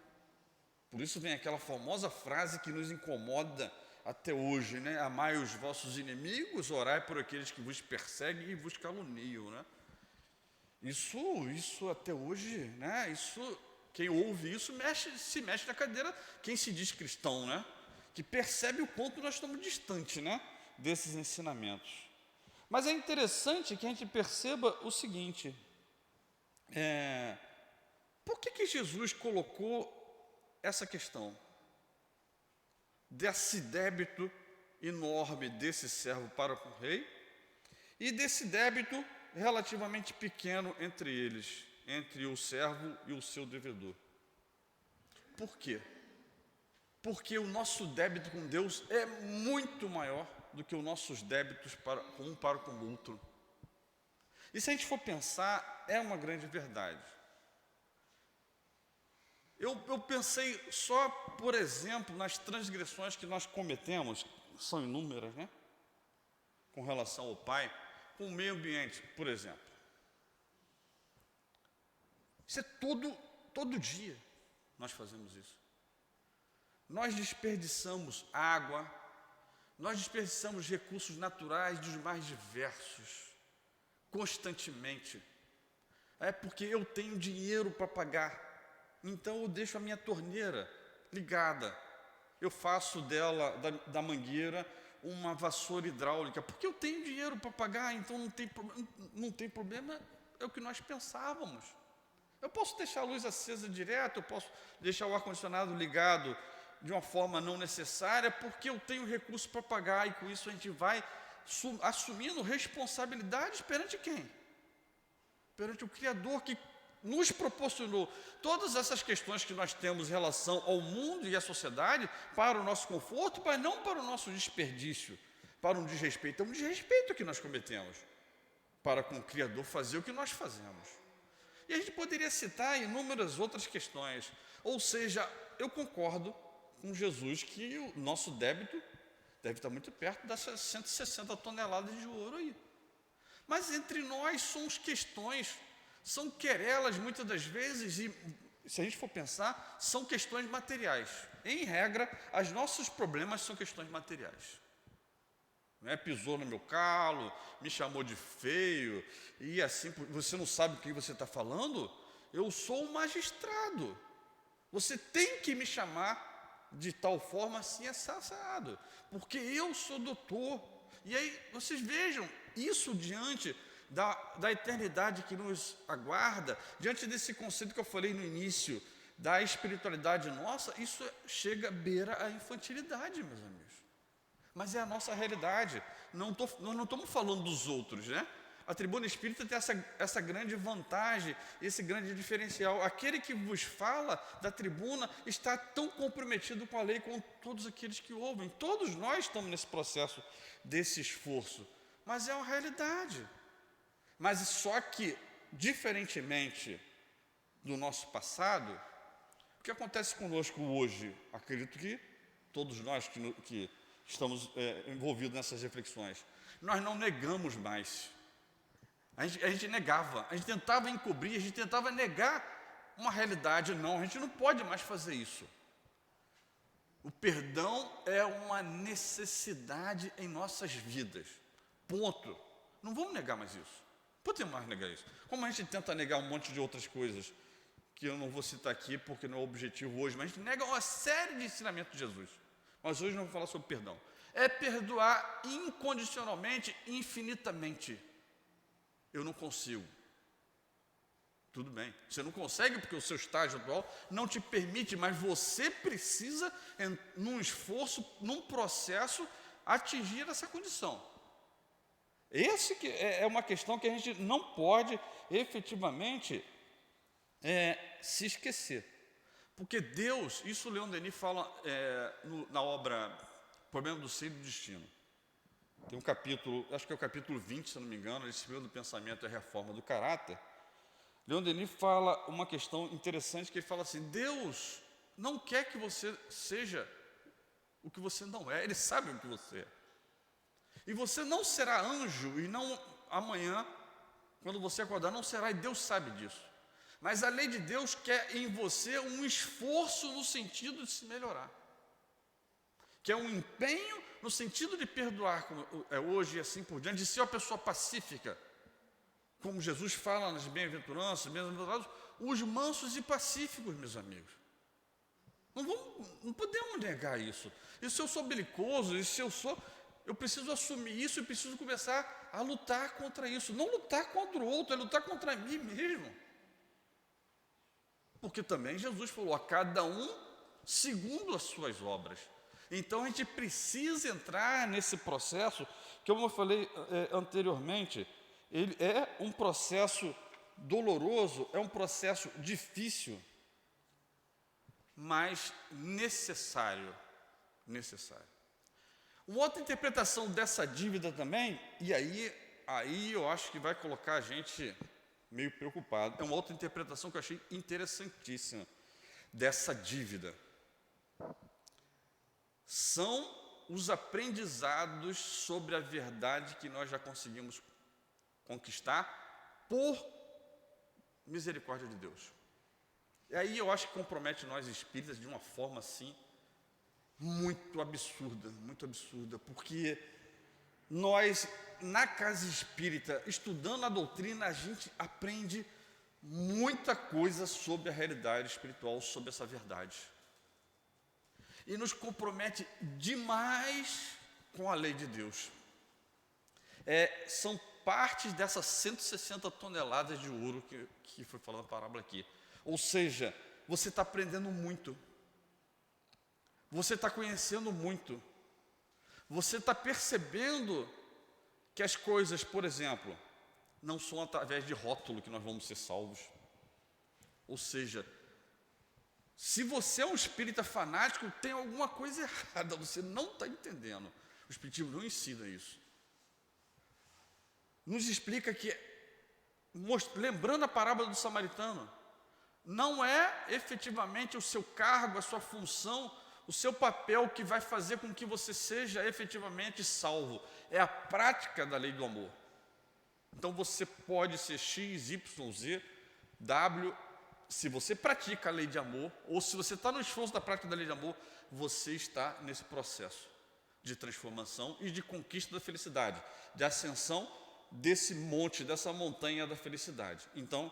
Por isso vem aquela famosa frase que nos incomoda até hoje, né? Amai os vossos inimigos, orai por aqueles que vos perseguem e vos caluniam, né? Isso até hoje, né? Quem ouve isso se mexe na cadeira, quem se diz cristão, né? Que percebe o quanto nós estamos distantes, né, desses ensinamentos. Mas é interessante que a gente perceba o seguinte: por que Jesus colocou essa questão desse débito enorme desse servo para com o rei e desse débito relativamente pequeno entre eles, entre o servo e o seu devedor? Por quê? Porque o nosso débito com Deus é muito maior do que os nossos débitos um para com o outro. E se a gente for pensar, é uma grande verdade. Eu pensei só, por exemplo, nas transgressões que nós cometemos, são inúmeras, né? Com relação ao Pai, com o meio ambiente, por exemplo. Isso é todo dia nós fazemos isso. Nós desperdiçamos água, nós desperdiçamos recursos naturais dos mais diversos, constantemente. É porque eu tenho dinheiro para pagar, então eu deixo a minha torneira ligada. Eu faço da mangueira, uma vassoura hidráulica, porque eu tenho dinheiro para pagar, então não tem problema, é o que nós pensávamos. Eu posso deixar a luz acesa direto, eu posso deixar o ar-condicionado ligado de uma forma não necessária, porque eu tenho recurso para pagar, e com isso a gente vai assumindo responsabilidades perante quem? Perante o Criador, que nos proporcionou todas essas questões que nós temos em relação ao mundo e à sociedade para o nosso conforto, mas não para o nosso desperdício, para um desrespeito. É um desrespeito que nós cometemos para com o Criador fazer o que nós fazemos. E a gente poderia citar inúmeras outras questões. Ou seja, eu concordo com Jesus que o nosso débito deve estar muito perto dessas 160 toneladas de ouro aí. Mas entre nós são querelas muitas das vezes, e se a gente for pensar, são questões materiais. Em regra, os nossos problemas são questões materiais. Pisou no meu calo, me chamou de feio, e assim, você não sabe o que você está falando? Eu sou um magistrado. Você tem que me chamar de tal forma assim assado, porque eu sou doutor. E aí, vocês vejam, isso diante da eternidade que nos aguarda, diante desse conceito que eu falei no início, da espiritualidade nossa, isso chega à beira a infantilidade, meus amigos. Mas é a nossa realidade. Nós não estamos falando dos outros, né? A tribuna espírita tem essa grande vantagem, esse grande diferencial. Aquele que vos fala da tribuna está tão comprometido com a lei como todos aqueles que ouvem. Todos nós estamos nesse processo desse esforço. Mas é uma realidade. Mas só que, diferentemente do nosso passado, o que acontece conosco hoje, acredito que todos nós que estamos envolvidos nessas reflexões, nós não negamos mais. A gente negava, a gente tentava encobrir, a gente tentava negar uma realidade. Não, a gente não pode mais fazer isso. O perdão é uma necessidade em nossas vidas. Ponto. Não vamos negar mais isso. Não podemos mais negar isso. Como a gente tenta negar um monte de outras coisas, que eu não vou citar aqui porque não é o objetivo hoje, mas a gente nega uma série de ensinamentos de Jesus. Mas hoje não vou falar sobre perdão. É perdoar incondicionalmente, infinitamente. Eu não consigo. Tudo bem. Você não consegue porque o seu estágio atual não te permite, mas você precisa, num esforço, num processo, atingir essa condição. Esse que é uma questão que a gente não pode efetivamente se esquecer. Porque Deus, isso o Leon Denis fala na obra Problema do Ser e do Destino. Tem um capítulo, acho que é o capítulo 20, se eu não me engano, esse meio do pensamento é a reforma do caráter. Leon Denis fala uma questão interessante, que ele fala assim: Deus não quer que você seja o que você não é, Ele sabe o que você é. E você não será anjo, e não amanhã, quando você acordar, não será, e Deus sabe disso. Mas a lei de Deus quer em você um esforço no sentido de se melhorar. Que é um empenho no sentido de perdoar, como é hoje e assim por diante, de ser uma pessoa pacífica. Como Jesus fala nas bem-aventuranças, bem-aventurados, os mansos e pacíficos, meus amigos. Não podemos negar isso. E se eu sou belicoso, eu preciso assumir isso e preciso começar a lutar contra isso. Não lutar contra o outro, é lutar contra mim mesmo. Porque também Jesus falou, a cada um segundo as suas obras. Então a gente precisa entrar nesse processo, que como eu falei anteriormente, ele é um processo doloroso, é um processo difícil, mas necessário. Uma outra interpretação dessa dívida também, e aí eu acho que vai colocar a gente meio preocupado, é uma outra interpretação que eu achei interessantíssima dessa dívida. São os aprendizados sobre a verdade que nós já conseguimos conquistar por misericórdia de Deus. E aí eu acho que compromete nós espíritas de uma forma assim muito absurda, porque nós, na casa espírita, estudando a doutrina, a gente aprende muita coisa sobre a realidade espiritual, sobre essa verdade. E nos compromete demais com a lei de Deus. São partes dessas 160 toneladas de ouro que foi falando a parábola aqui. Ou seja, você está aprendendo muito. Você está conhecendo muito. Você está percebendo que as coisas, por exemplo, não são através de rótulo que nós vamos ser salvos. Ou seja, se você é um espírita fanático, tem alguma coisa errada, você não está entendendo. O espiritismo não ensina isso. Nos explica que, lembrando a parábola do samaritano, não é efetivamente o seu cargo, a sua função, o seu papel que vai fazer com que você seja efetivamente salvo. É a prática da lei do amor. Então você pode ser X, Y, Z, W. Se você pratica a lei de amor, ou se você está no esforço da prática da lei de amor, você está nesse processo de transformação e de conquista da felicidade, de ascensão desse monte, dessa montanha da felicidade. Então,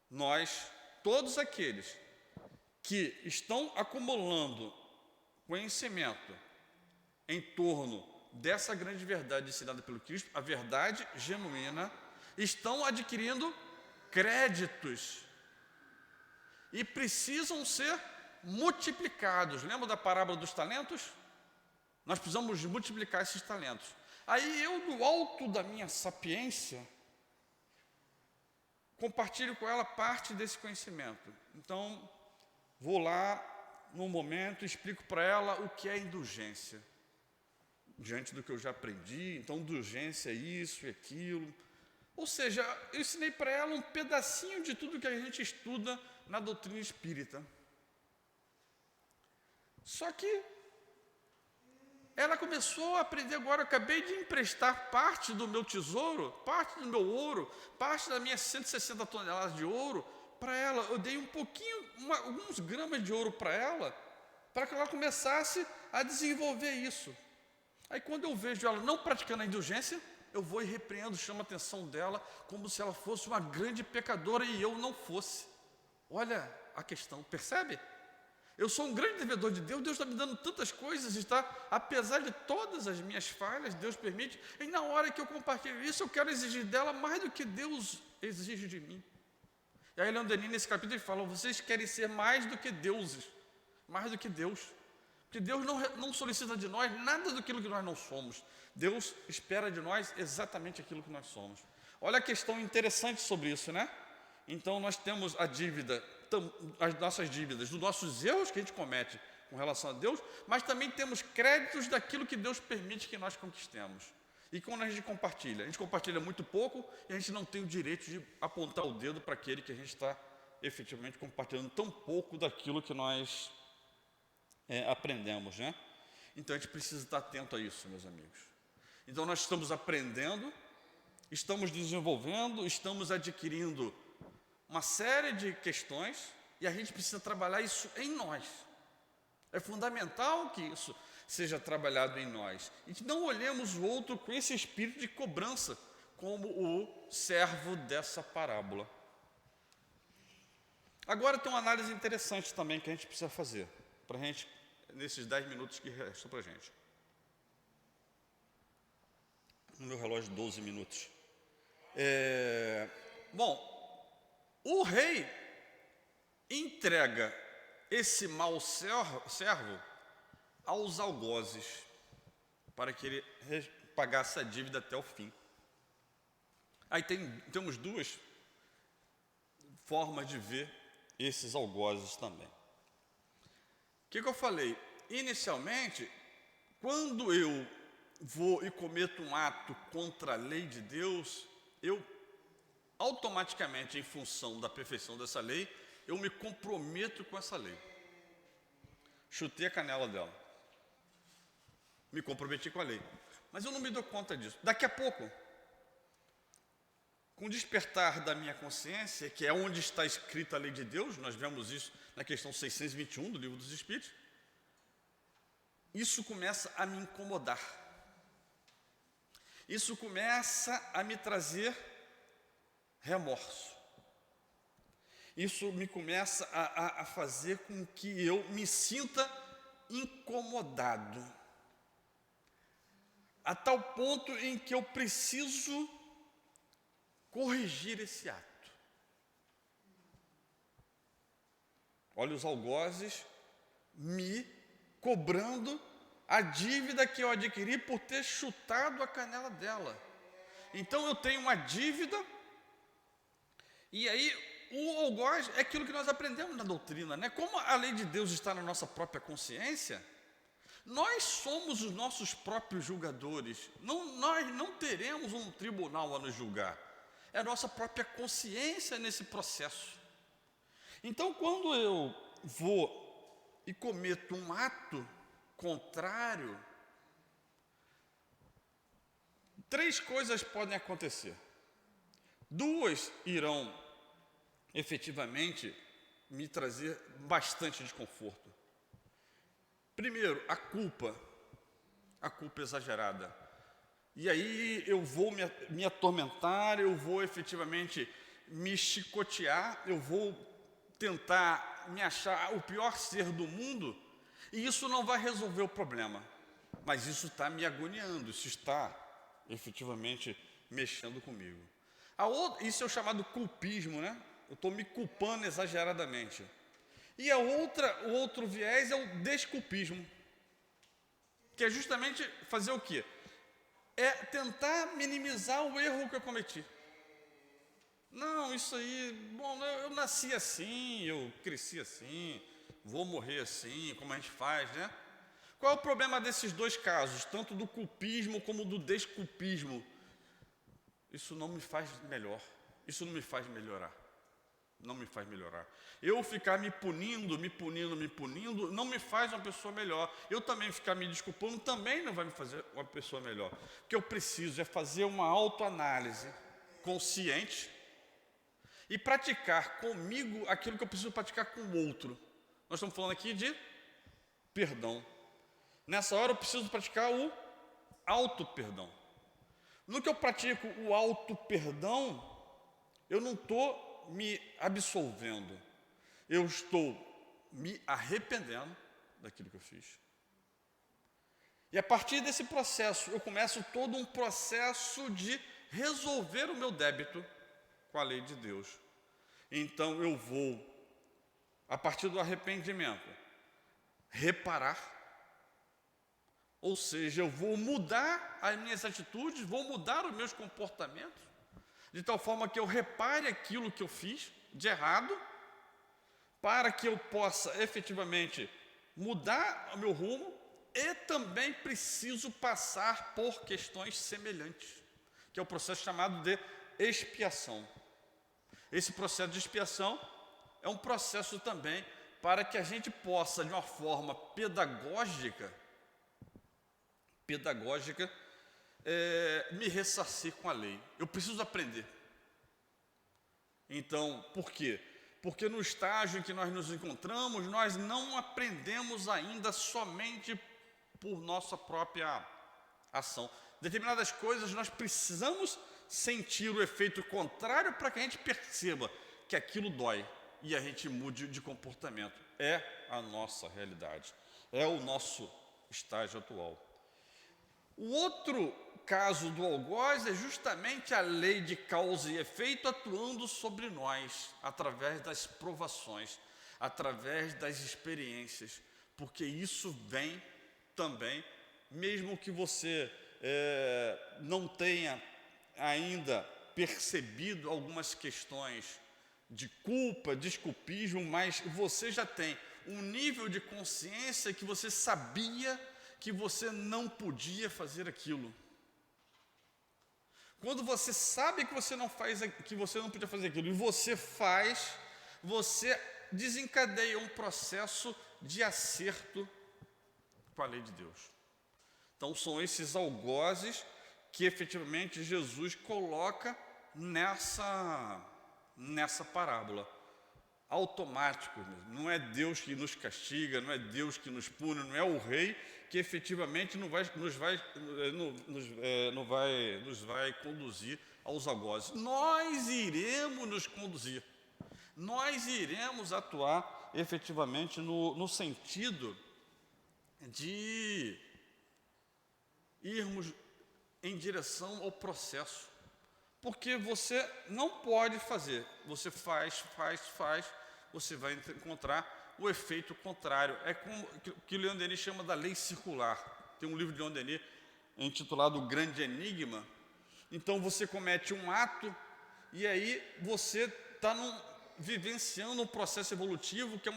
nós, todos aqueles que estão acumulando conhecimento em torno dessa grande verdade ensinada pelo Cristo, a verdade genuína, estão adquirindo créditos e precisam ser multiplicados. Lembra da parábola dos talentos? Nós precisamos multiplicar esses talentos. Aí eu, no alto da minha sapiência, compartilho com ela parte desse conhecimento. Então, vou lá, num momento, explico para ela o que é indulgência. Diante do que eu já aprendi, então indulgência é isso e aquilo. Ou seja, eu ensinei para ela um pedacinho de tudo que a gente estuda na doutrina espírita. Só que ela começou a aprender agora. Eu acabei de emprestar parte do meu tesouro, parte do meu ouro, parte das minhas 160 toneladas de ouro para ela. Eu dei um pouquinho, alguns gramas de ouro para que ela começasse a desenvolver isso. Aí quando eu vejo ela não praticando a indulgência, eu vou e repreendo, chamo a atenção dela, como se ela fosse uma grande pecadora e eu não fosse. Olha a questão, percebe? Eu sou um grande devedor de Deus, Deus está me dando tantas coisas, apesar de todas as minhas falhas, Deus permite, e na hora que eu compartilho isso, eu quero exigir dela mais do que Deus exige de mim. E aí Leon Denis, nesse capítulo, ele fala, vocês querem ser mais do que deuses, mais do que Deus, porque Deus não solicita de nós nada daquilo que nós não somos, Deus espera de nós exatamente aquilo que nós somos. Olha a questão interessante sobre isso, né? Então nós temos a dívida, as nossas dívidas, dos nossos erros que a gente comete com relação a Deus, mas também temos créditos daquilo que Deus permite que nós conquistemos. E quando a gente compartilha muito pouco e a gente não tem o direito de apontar o dedo para aquele que a gente está efetivamente compartilhando tão pouco daquilo que nós aprendemos, né? Então a gente precisa estar atento a isso, meus amigos. Então nós estamos aprendendo, estamos desenvolvendo, estamos adquirindo uma série de questões e a gente precisa trabalhar isso em nós. É fundamental que isso seja trabalhado em nós. E que não olhemos o outro com esse espírito de cobrança, como o servo dessa parábola. Agora tem uma análise interessante também que a gente precisa fazer, para a gente, nesses 10 minutos que restam para a gente. No meu relógio, 12 minutos. Bom, o rei entrega esse mau servo aos algozes, para que ele pagasse a dívida até o fim. Aí temos duas formas de ver esses algozes também. O que eu falei? Inicialmente, quando eu vou e cometo um ato contra a lei de Deus, eu automaticamente, em função da perfeição dessa lei, eu me comprometo com essa lei. Chutei a canela dela. Me comprometi com a lei. Mas eu não me dou conta disso. Daqui a pouco, com o despertar da minha consciência, que é onde está escrita a lei de Deus, nós vemos isso na questão 621 do Livro dos Espíritos, isso começa a me incomodar. Isso começa a me trazer remorso. Isso me começa a fazer com que eu me sinta incomodado, a tal ponto em que eu preciso corrigir esse ato. Olha os algozes me cobrando a dívida que eu adquiri por ter chutado a canela dela. Então eu tenho uma dívida, e aí o algoz é aquilo que nós aprendemos na doutrina, né? Como a lei de Deus está na nossa própria consciência, nós somos os nossos próprios julgadores. Nós não teremos um tribunal a nos julgar. É a nossa própria consciência nesse processo. Então, quando eu vou e cometo um ato contrário, 3 coisas podem acontecer. 2 irão efetivamente me trazer bastante desconforto. Primeiro, a culpa exagerada. E aí eu vou me atormentar, eu vou efetivamente me chicotear, eu vou tentar me achar o pior ser do mundo, e isso não vai resolver o problema. Mas isso está me agoniando, isso está efetivamente mexendo comigo. Isso é o chamado culpismo, né? Eu estou me culpando exageradamente. E o outro viés é o desculpismo, que é justamente fazer o quê? É tentar minimizar o erro que eu cometi. Não, isso aí, bom, eu nasci assim, eu cresci assim, vou morrer assim, como a gente faz, né? Qual é o problema desses 2 casos, tanto do culpismo como do desculpismo? Isso não me faz melhor, isso não me faz melhorar. Não me faz melhorar. Eu ficar me punindo, não me faz uma pessoa melhor. Eu também ficar me desculpando também não vai me fazer uma pessoa melhor. O que eu preciso é fazer uma autoanálise consciente e praticar comigo aquilo que eu preciso praticar com o outro. Nós estamos falando aqui de perdão. Nessa hora eu preciso praticar o auto-perdão. No que eu pratico o auto-perdão, eu não estou me absolvendo, eu estou me arrependendo daquilo que eu fiz. E a partir desse processo, eu começo todo um processo de resolver o meu débito com a lei de Deus. Então eu vou, a partir do arrependimento, reparar, ou seja, eu vou mudar as minhas atitudes, vou mudar os meus comportamentos, de tal forma que eu repare aquilo que eu fiz de errado, para que eu possa efetivamente mudar o meu rumo, e também preciso passar por questões semelhantes, que é o processo chamado de expiação. Esse processo de expiação é um processo também para que a gente possa, de uma forma pedagógica, me ressarcir com a lei. Eu preciso aprender. Então, por quê? Porque no estágio em que nós nos encontramos, nós não aprendemos ainda somente por nossa própria ação. Determinadas coisas nós precisamos sentir o efeito contrário para que a gente perceba que aquilo dói e a gente mude de comportamento. É a nossa realidade, é o nosso estágio atual. O outro caso do algoz é justamente a lei de causa e efeito atuando sobre nós, através das provações, através das experiências, porque isso vem também, mesmo que você não tenha ainda percebido algumas questões de culpa, desculpismo, mas você já tem um nível de consciência que você sabia que você não podia fazer aquilo. Quando você sabe que você não podia fazer aquilo e você faz, você desencadeia um processo de acerto com a lei de Deus. Então são esses algozes que efetivamente Jesus coloca nessa parábola. Automático, não é Deus que nos castiga, não é Deus que nos pune, não é o rei que efetivamente nos vai conduzir aos algozes. Nós iremos nos conduzir, nós iremos atuar efetivamente no sentido de irmos em direção ao processo. Porque você não pode fazer, você faz, você vai encontrar o efeito contrário. É como o que Leon Denis chama da lei circular. Tem um livro de Leon Denis intitulado O Grande Enigma. Então você comete um ato e aí você está vivenciando um processo evolutivo que é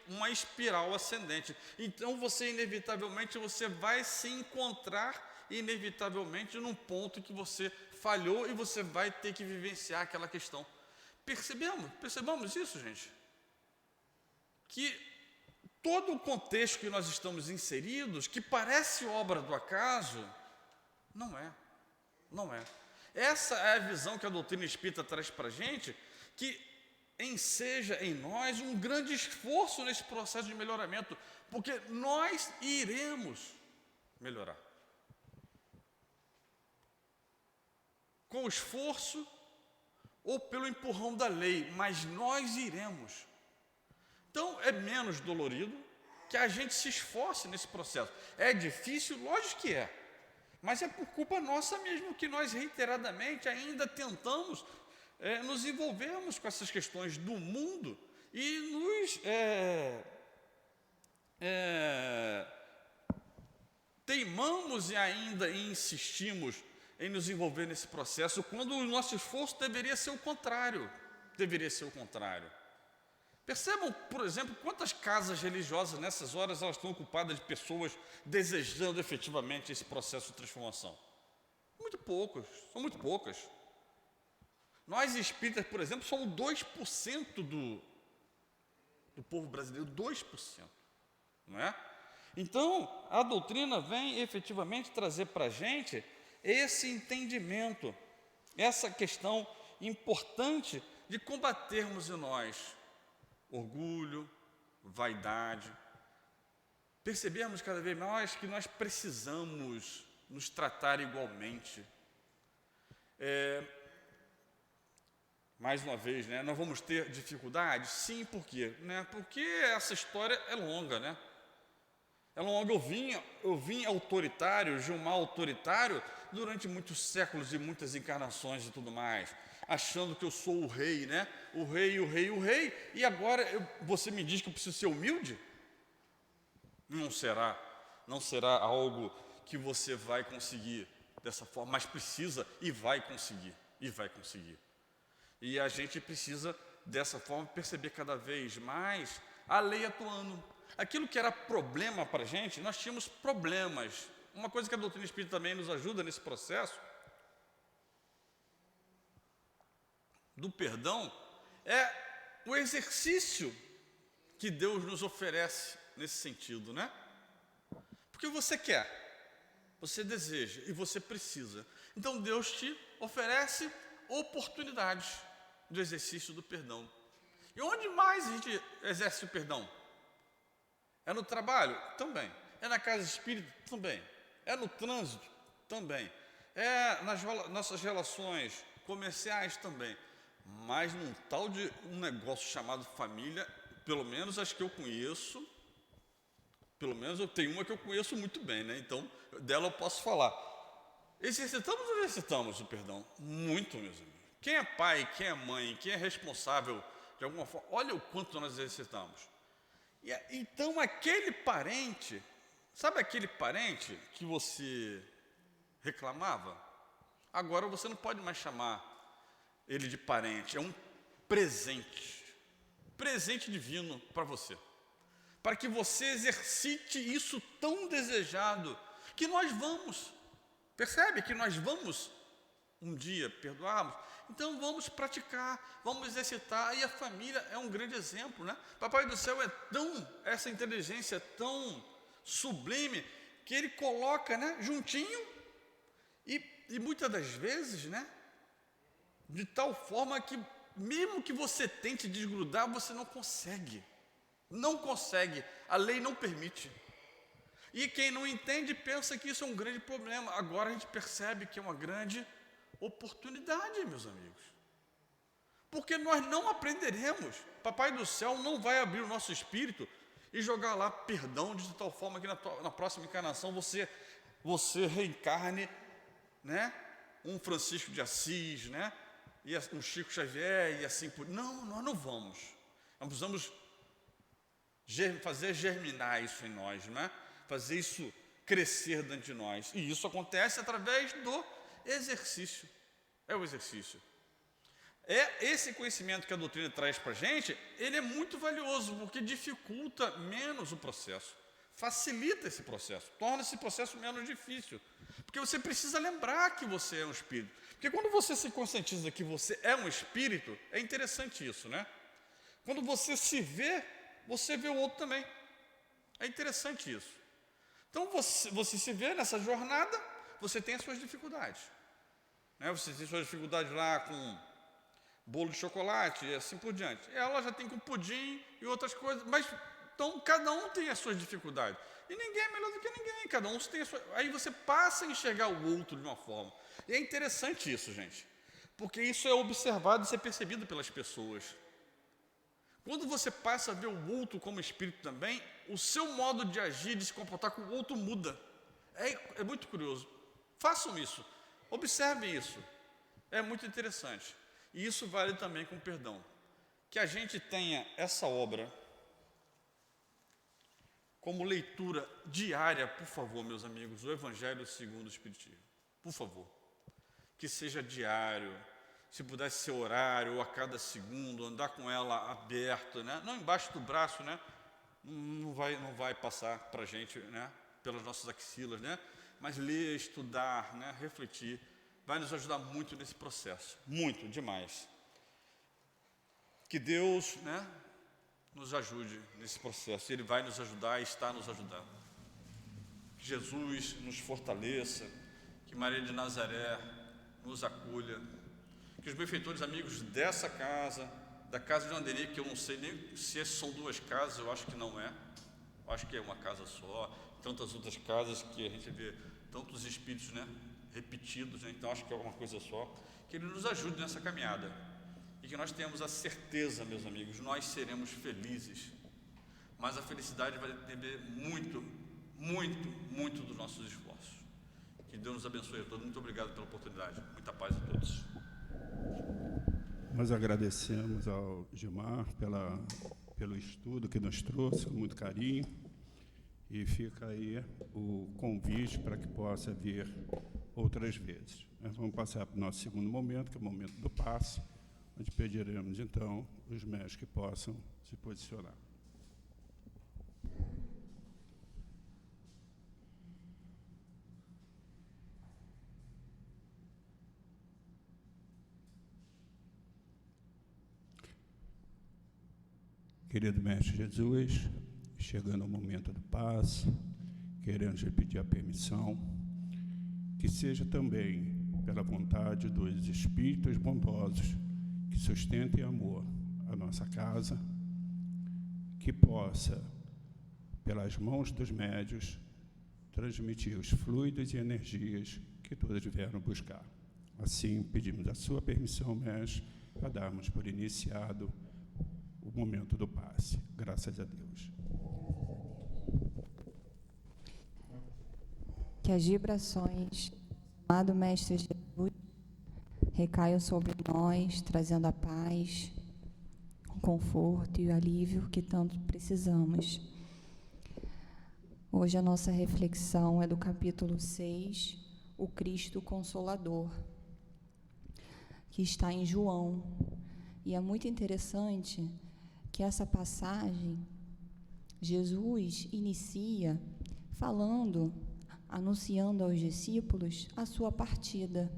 uma espiral ascendente. Então você inevitavelmente vai se encontrar inevitavelmente num ponto que você falhou e você vai ter que vivenciar aquela questão. Percebamos isso, gente? Que todo o contexto que nós estamos inseridos, que parece obra do acaso, não é. Essa é a visão que a doutrina espírita traz para a gente, que enseja em nós um grande esforço nesse processo de melhoramento, porque nós iremos melhorar. Com esforço ou pelo empurrão da lei, mas nós iremos. Então é menos dolorido que a gente se esforce nesse processo. É difícil? Lógico que é. Mas é por culpa nossa mesmo que nós reiteradamente ainda tentamos nos envolvermos com essas questões do mundo e nos teimamos e ainda insistimos em nos envolver nesse processo, quando o nosso esforço deveria ser o contrário. Percebam, por exemplo, quantas casas religiosas nessas horas elas estão ocupadas de pessoas desejando efetivamente esse processo de transformação. São muito poucas. Nós espíritas, por exemplo, somos 2% do povo brasileiro, 2%, não é? Então, a doutrina vem efetivamente trazer para a gente esse entendimento, essa questão importante de combatermos em nós orgulho, vaidade, percebermos cada vez mais que nós precisamos nos tratar igualmente. Mais uma vez, né, nós vamos ter dificuldades? Sim, por quê? Porque essa história é longa, né? É longa. Eu vim autoritário, Gilmar autoritário, durante muitos séculos e muitas encarnações e tudo mais, achando que eu sou o rei, né? O rei, e agora você me diz que eu preciso ser humilde? Não será algo que você vai conseguir dessa forma, mas precisa e vai conseguir. E a gente precisa, dessa forma, perceber cada vez mais a lei atuando. Aquilo que era problema para a gente, nós tínhamos problemas. Uma coisa que a doutrina espírita também nos ajuda nesse processo do perdão é o exercício que Deus nos oferece nesse sentido, né? Porque você quer, você deseja e você precisa. Então Deus te oferece oportunidades do exercício do perdão. E onde mais a gente exerce o perdão? É no trabalho? Também. É na casa espírita? Também. É no trânsito? Também. É nas nossas relações comerciais? Também. Mas num tal de um negócio chamado família, pelo menos as que eu conheço, pelo menos eu tenho uma que eu conheço muito bem, né? Então, dela eu posso falar. Exercitamos ou exercitamos o perdão? Muito, meus amigos. Quem é pai, quem é mãe, quem é responsável de alguma forma, olha o quanto nós exercitamos. Então, aquele parente, sabe aquele parente que você reclamava? Agora você não pode mais chamar ele de parente, é um presente divino para você, para que você exercite isso tão desejado, que nós vamos, percebe que nós vamos um dia perdoarmos? Então vamos praticar, vamos exercitar, e a família é um grande exemplo, né? Papai do Céu essa inteligência é tão sublime, que ele coloca, né, juntinho, e muitas das vezes, né, de tal forma que mesmo que você tente desgrudar, você não consegue, a lei não permite. E quem não entende pensa que isso é um grande problema. Agora a gente percebe que é uma grande oportunidade, meus amigos, porque nós não aprenderemos. Papai do Céu não vai abrir o nosso espírito e jogar lá perdão de tal forma que na próxima encarnação você reencarne, né, um Francisco de Assis, né, e um Chico Xavier, e assim por... Não, nós não vamos. Nós precisamos fazer germinar isso em nós, né? Fazer isso crescer dentro de nós. E isso acontece através do exercício. É o exercício. Esse conhecimento que a doutrina traz para a gente, ele é muito valioso, porque dificulta menos o processo, facilita esse processo, torna esse processo menos difícil, porque você precisa lembrar que você é um espírito. Porque quando você se conscientiza que você é um espírito, é interessante isso, né? Quando você se vê, você vê o outro também. É interessante isso. Então você se vê nessa jornada, você tem as suas dificuldades, né? Você tem suas dificuldades lá com bolo de chocolate e assim por diante. Ela já tem com pudim e outras coisas, mas então cada um tem as suas dificuldades. E ninguém é melhor do que ninguém, cada um tem a sua... Aí você passa a enxergar o outro de uma forma. E é interessante isso, gente, porque isso é observado e é percebido pelas pessoas. Quando você passa a ver o outro como espírito também, o seu modo de agir, de se comportar com o outro muda. É muito curioso. Façam isso, observem isso. É muito interessante. E isso vale também com o perdão. Que a gente tenha essa obra como leitura diária, por favor, meus amigos, o Evangelho segundo o Espiritismo. Por favor. Que seja diário, se pudesse ser horário, ou a cada segundo, andar com ela aberta, né? Não embaixo do braço, né? Não vai passar para a gente, né? Pelas nossas axilas, né? Mas ler, estudar, né? Refletir. vai nos ajudar muito nesse processo, muito, demais. Que Deus, nos ajude nesse processo. Ele vai nos ajudar e está nos ajudando. Que Jesus nos fortaleça, que Maria de Nazaré nos acolha, que os benfeitores amigos dessa casa, da casa de Anderê, que eu não sei nem se são duas casas, eu acho que não é, eu acho que é uma casa só, tantas outras casas que a gente vê tantos espíritos, repetidos, então acho que é uma coisa só, que Ele nos ajude nessa caminhada, e que nós tenhamos a certeza, meus amigos, nós seremos felizes, mas a felicidade vai depender muito, muito, muito dos nossos esforços. Que Deus nos abençoe a todos. Muito obrigado pela oportunidade. Muita paz a todos. Nós agradecemos ao Gilmar pelo estudo que nos trouxe, com muito carinho, e fica aí o convite para que possa vir outras vezes. Nós vamos passar para o nosso segundo momento, que é o momento do passe, onde pediremos, então, os mestres que possam se posicionar. Querido Mestre Jesus, chegando ao momento do passe, queremos lhe pedir a permissão, que seja também pela vontade dos Espíritos bondosos que sustentem amor a nossa casa, que possa, pelas mãos dos médios, transmitir os fluidos e energias que todos vieram buscar. Assim, pedimos a sua permissão, Mestre, para darmos por iniciado o momento do passe. Graças a Deus. Que as vibrações do amado Mestre Jesus recaiam sobre nós, trazendo a paz, o conforto e o alívio que tanto precisamos. Hoje a nossa reflexão é do capítulo 6, o Cristo Consolador, que está em João. E é muito interessante que essa passagem, Jesus inicia falando, anunciando aos discípulos a sua partida.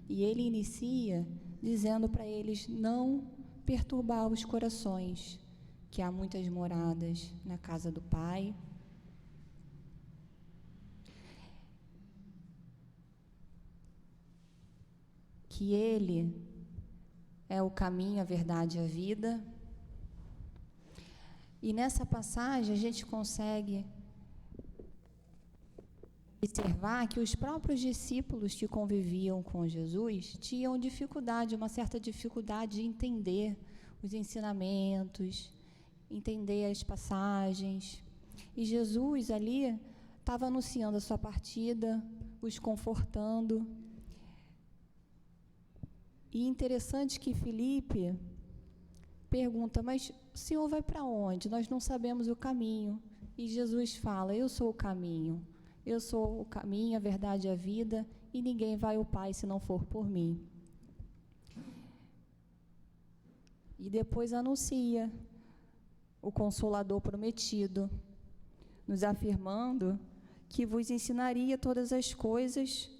E ele inicia dizendo para eles não perturbar os corações, que há muitas moradas na casa do Pai. Que Ele é o caminho, a verdade e a vida. E nessa passagem a gente consegue observar que os próprios discípulos que conviviam com Jesus tinham dificuldade, uma certa dificuldade de entender os ensinamentos, entender as passagens. E Jesus ali estava anunciando a sua partida, os confortando. E interessante que Filipe pergunta, mas o Senhor vai para onde? Nós não sabemos o caminho. E Jesus fala, eu sou o caminho. Eu sou o caminho, a verdade e a vida, e ninguém vai ao Pai se não for por mim. E depois anuncia o Consolador prometido, nos afirmando que vos ensinaria todas as coisas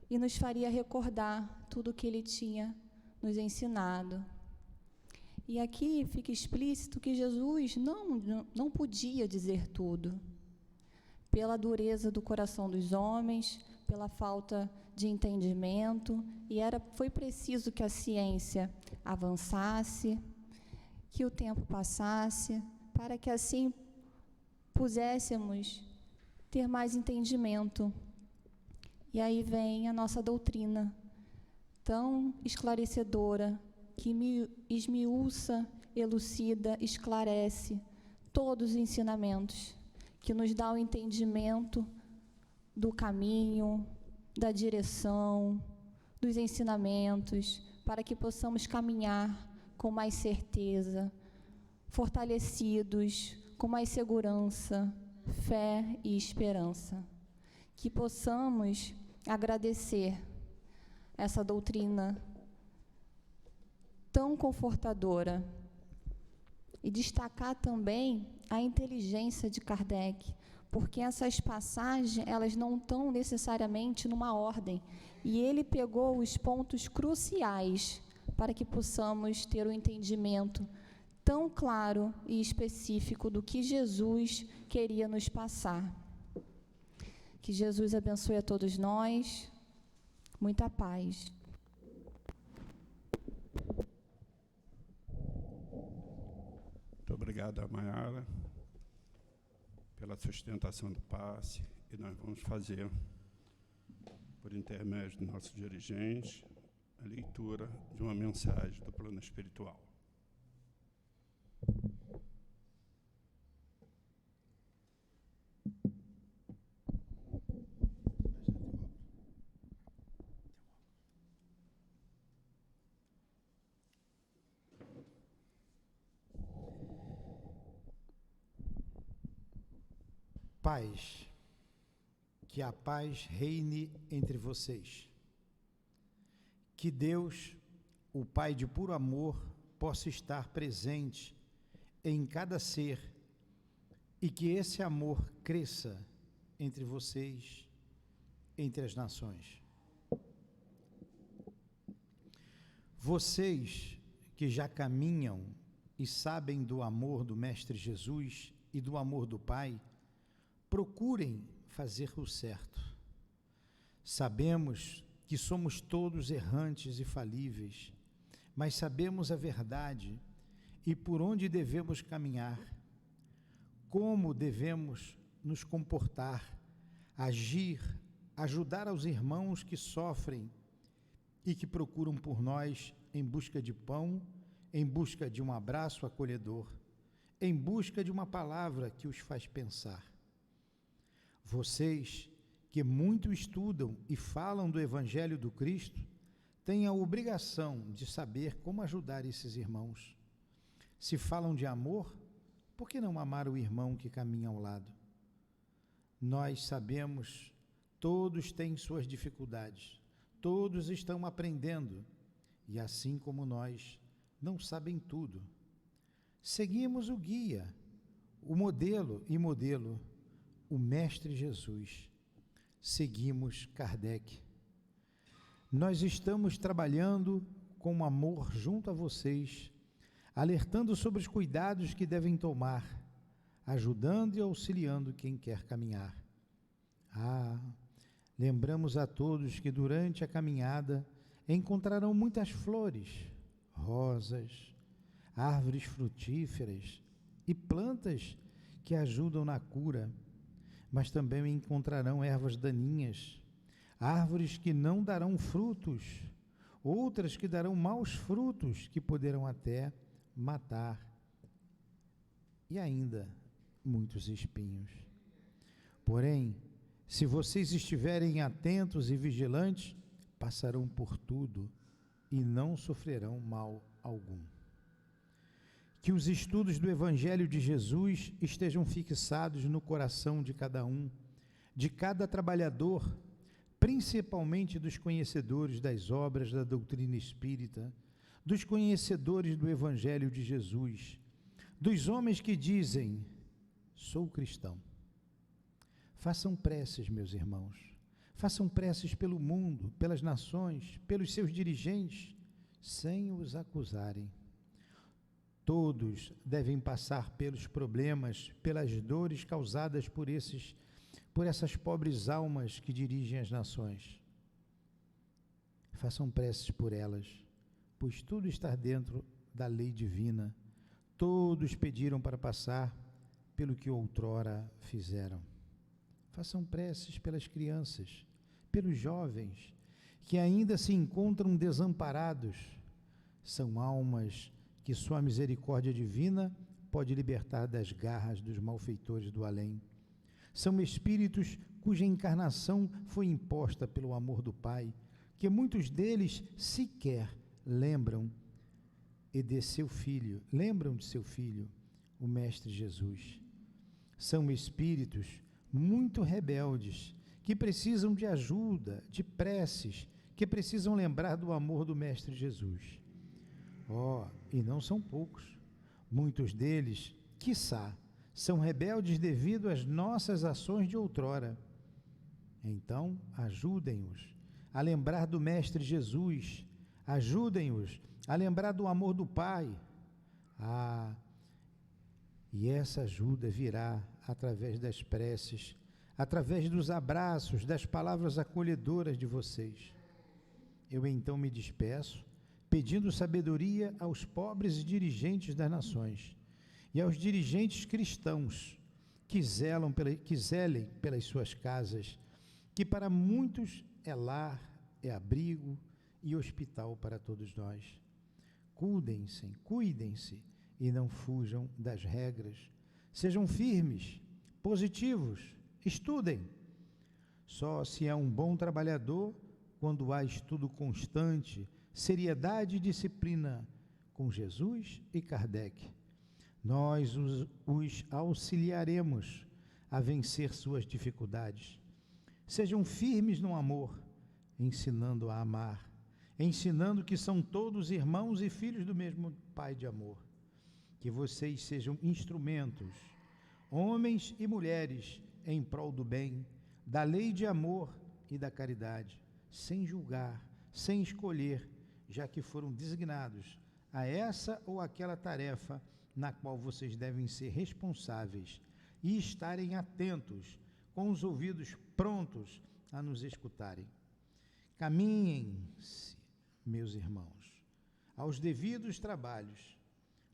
e nos faria recordar tudo o que Ele tinha nos ensinado. E aqui fica explícito que Jesus não podia dizer tudo, pela dureza do coração dos homens, pela falta de entendimento, e foi preciso que a ciência avançasse, que o tempo passasse, para que assim pudéssemos ter mais entendimento. E aí vem a nossa doutrina, tão esclarecedora, que esmiuça, elucida, esclarece todos os ensinamentos, que nos dá o entendimento do caminho, da direção, dos ensinamentos, para que possamos caminhar com mais certeza, fortalecidos, com mais segurança, fé e esperança. Que possamos agradecer essa doutrina tão confortadora e destacar também a inteligência de Kardec, porque essas passagens, elas não estão necessariamente numa ordem. E ele pegou os pontos cruciais para que possamos ter um entendimento tão claro e específico do que Jesus queria nos passar. Que Jesus abençoe a todos nós. Muita paz. Muito obrigado, Mayara, pela sustentação do passe. E nós vamos fazer, por intermédio do nosso dirigente, a leitura de uma mensagem do plano espiritual. Paz, que a paz reine entre vocês. Que Deus, o Pai de puro amor, possa estar presente em cada ser e que esse amor cresça entre vocês, entre as nações. Vocês que já caminham e sabem do amor do Mestre Jesus e do amor do Pai, procurem fazer o certo. Sabemos que somos todos errantes e falíveis, mas sabemos a verdade e por onde devemos caminhar, como devemos nos comportar, agir, ajudar aos irmãos que sofrem e que procuram por nós em busca de pão, em busca de um abraço acolhedor, em busca de uma palavra que os faz pensar. Vocês que muito estudam e falam do Evangelho do Cristo, têm a obrigação de saber como ajudar esses irmãos. Se falam de amor, por que não amar o irmão que caminha ao lado? Nós sabemos, todos têm suas dificuldades, todos estão aprendendo, e assim como nós, não sabem tudo. Seguimos o guia, o modelo, o Mestre Jesus. Seguimos Kardec. Nós estamos trabalhando com amor junto a vocês, alertando sobre os cuidados que devem tomar, ajudando e auxiliando quem quer caminhar. Lembramos a todos que durante a caminhada encontrarão muitas flores, rosas, árvores frutíferas e plantas que ajudam na cura, mas também encontrarão ervas daninhas, árvores que não darão frutos, outras que darão maus frutos, que poderão até matar, e ainda muitos espinhos. Porém, se vocês estiverem atentos e vigilantes, passarão por tudo e não sofrerão mal algum. Que os estudos do Evangelho de Jesus estejam fixados no coração de cada um, de cada trabalhador, principalmente dos conhecedores das obras da doutrina espírita, dos conhecedores do Evangelho de Jesus, dos homens que dizem: sou cristão. Façam preces, meus irmãos, façam preces pelo mundo, pelas nações, pelos seus dirigentes, sem os acusarem. Todos devem passar pelos problemas, pelas dores causadas por essas pobres almas que dirigem as nações. Façam preces por elas, pois tudo está dentro da lei divina. Todos pediram para passar pelo que outrora fizeram. Façam preces pelas crianças, pelos jovens, que ainda se encontram desamparados. São almas que sua misericórdia divina pode libertar das garras dos malfeitores do além. São espíritos cuja encarnação foi imposta pelo amor do Pai, que muitos deles sequer lembram de seu filho, o Mestre Jesus. São espíritos muito rebeldes, que precisam de ajuda, de preces, que precisam lembrar do amor do Mestre Jesus. E não são poucos. Muitos deles, quiçá, São rebeldes devido às nossas ações de outrora. Então, ajudem-os a lembrar do Mestre Jesus, ajudem-os a lembrar do amor do Pai. E essa ajuda virá através das preces, através dos abraços, das palavras acolhedoras de vocês. Eu então me despeço, pedindo sabedoria aos pobres dirigentes das nações e aos dirigentes cristãos que zelem pelas suas casas, que para muitos é lar, é abrigo e hospital para todos nós. Cuidem-se e não fujam das regras. Sejam firmes, positivos, estudem. Só se é um bom trabalhador quando há estudo constante, seriedade e disciplina com Jesus e Kardec. Nós os auxiliaremos a vencer suas dificuldades. Sejam firmes no amor, ensinando a amar, ensinando que são todos irmãos e filhos do mesmo Pai de amor. Que vocês sejam instrumentos, homens e mulheres, em prol do bem, da lei de amor e da caridade, sem julgar, sem escolher, já que foram designados a essa ou aquela tarefa na qual vocês devem ser responsáveis e estarem atentos, com os ouvidos prontos a nos escutarem. Caminhem-se, meus irmãos, aos devidos trabalhos.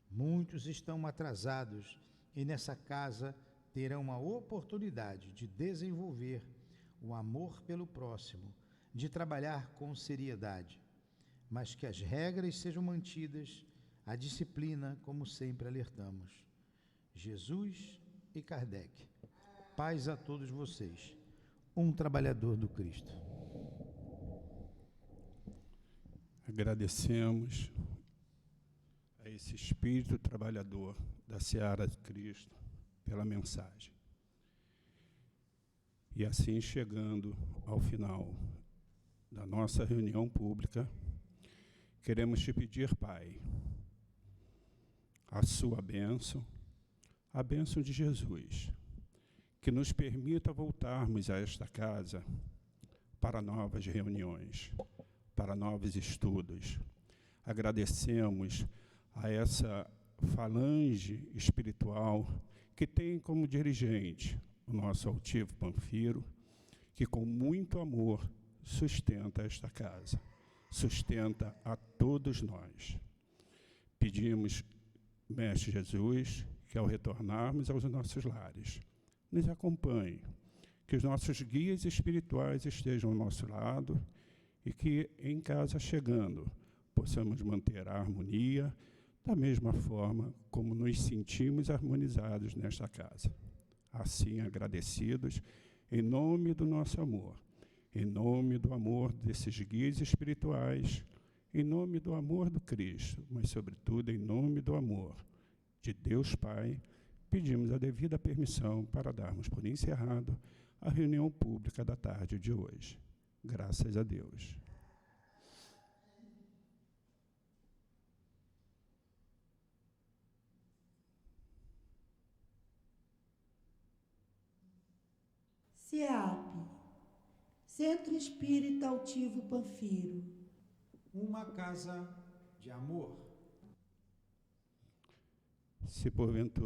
Muitos estão atrasados e nessa casa terão a oportunidade de desenvolver o amor pelo próximo, de trabalhar com seriedade, mas que as regras sejam mantidas, a disciplina, como sempre alertamos. Jesus e Kardec. Paz a todos vocês. Um trabalhador do Cristo. Agradecemos a esse espírito trabalhador da Seara de Cristo pela mensagem. E assim, chegando ao final da nossa reunião pública, queremos te pedir, Pai, a sua bênção, a bênção de Jesus, que nos permita voltarmos a esta casa para novas reuniões, para novos estudos. Agradecemos a essa falange espiritual que tem como dirigente o nosso altivo Panfiro, que com muito amor sustenta esta casa, sustenta a todos nós. Pedimos, Mestre Jesus, que ao retornarmos aos nossos lares, nos acompanhe, que os nossos guias espirituais estejam ao nosso lado e que, em casa chegando, possamos manter a harmonia da mesma forma como nos sentimos harmonizados nesta casa. Assim, agradecidos, em nome do nosso amor, em nome do amor desses guias espirituais, em nome do amor do Cristo, mas, sobretudo, em nome do amor de Deus Pai, pedimos a devida permissão para darmos por encerrado a reunião pública da tarde de hoje. Graças a Deus. CEAP, Centro Espírita Altivo Panfiro. Uma casa de amor. Se porventura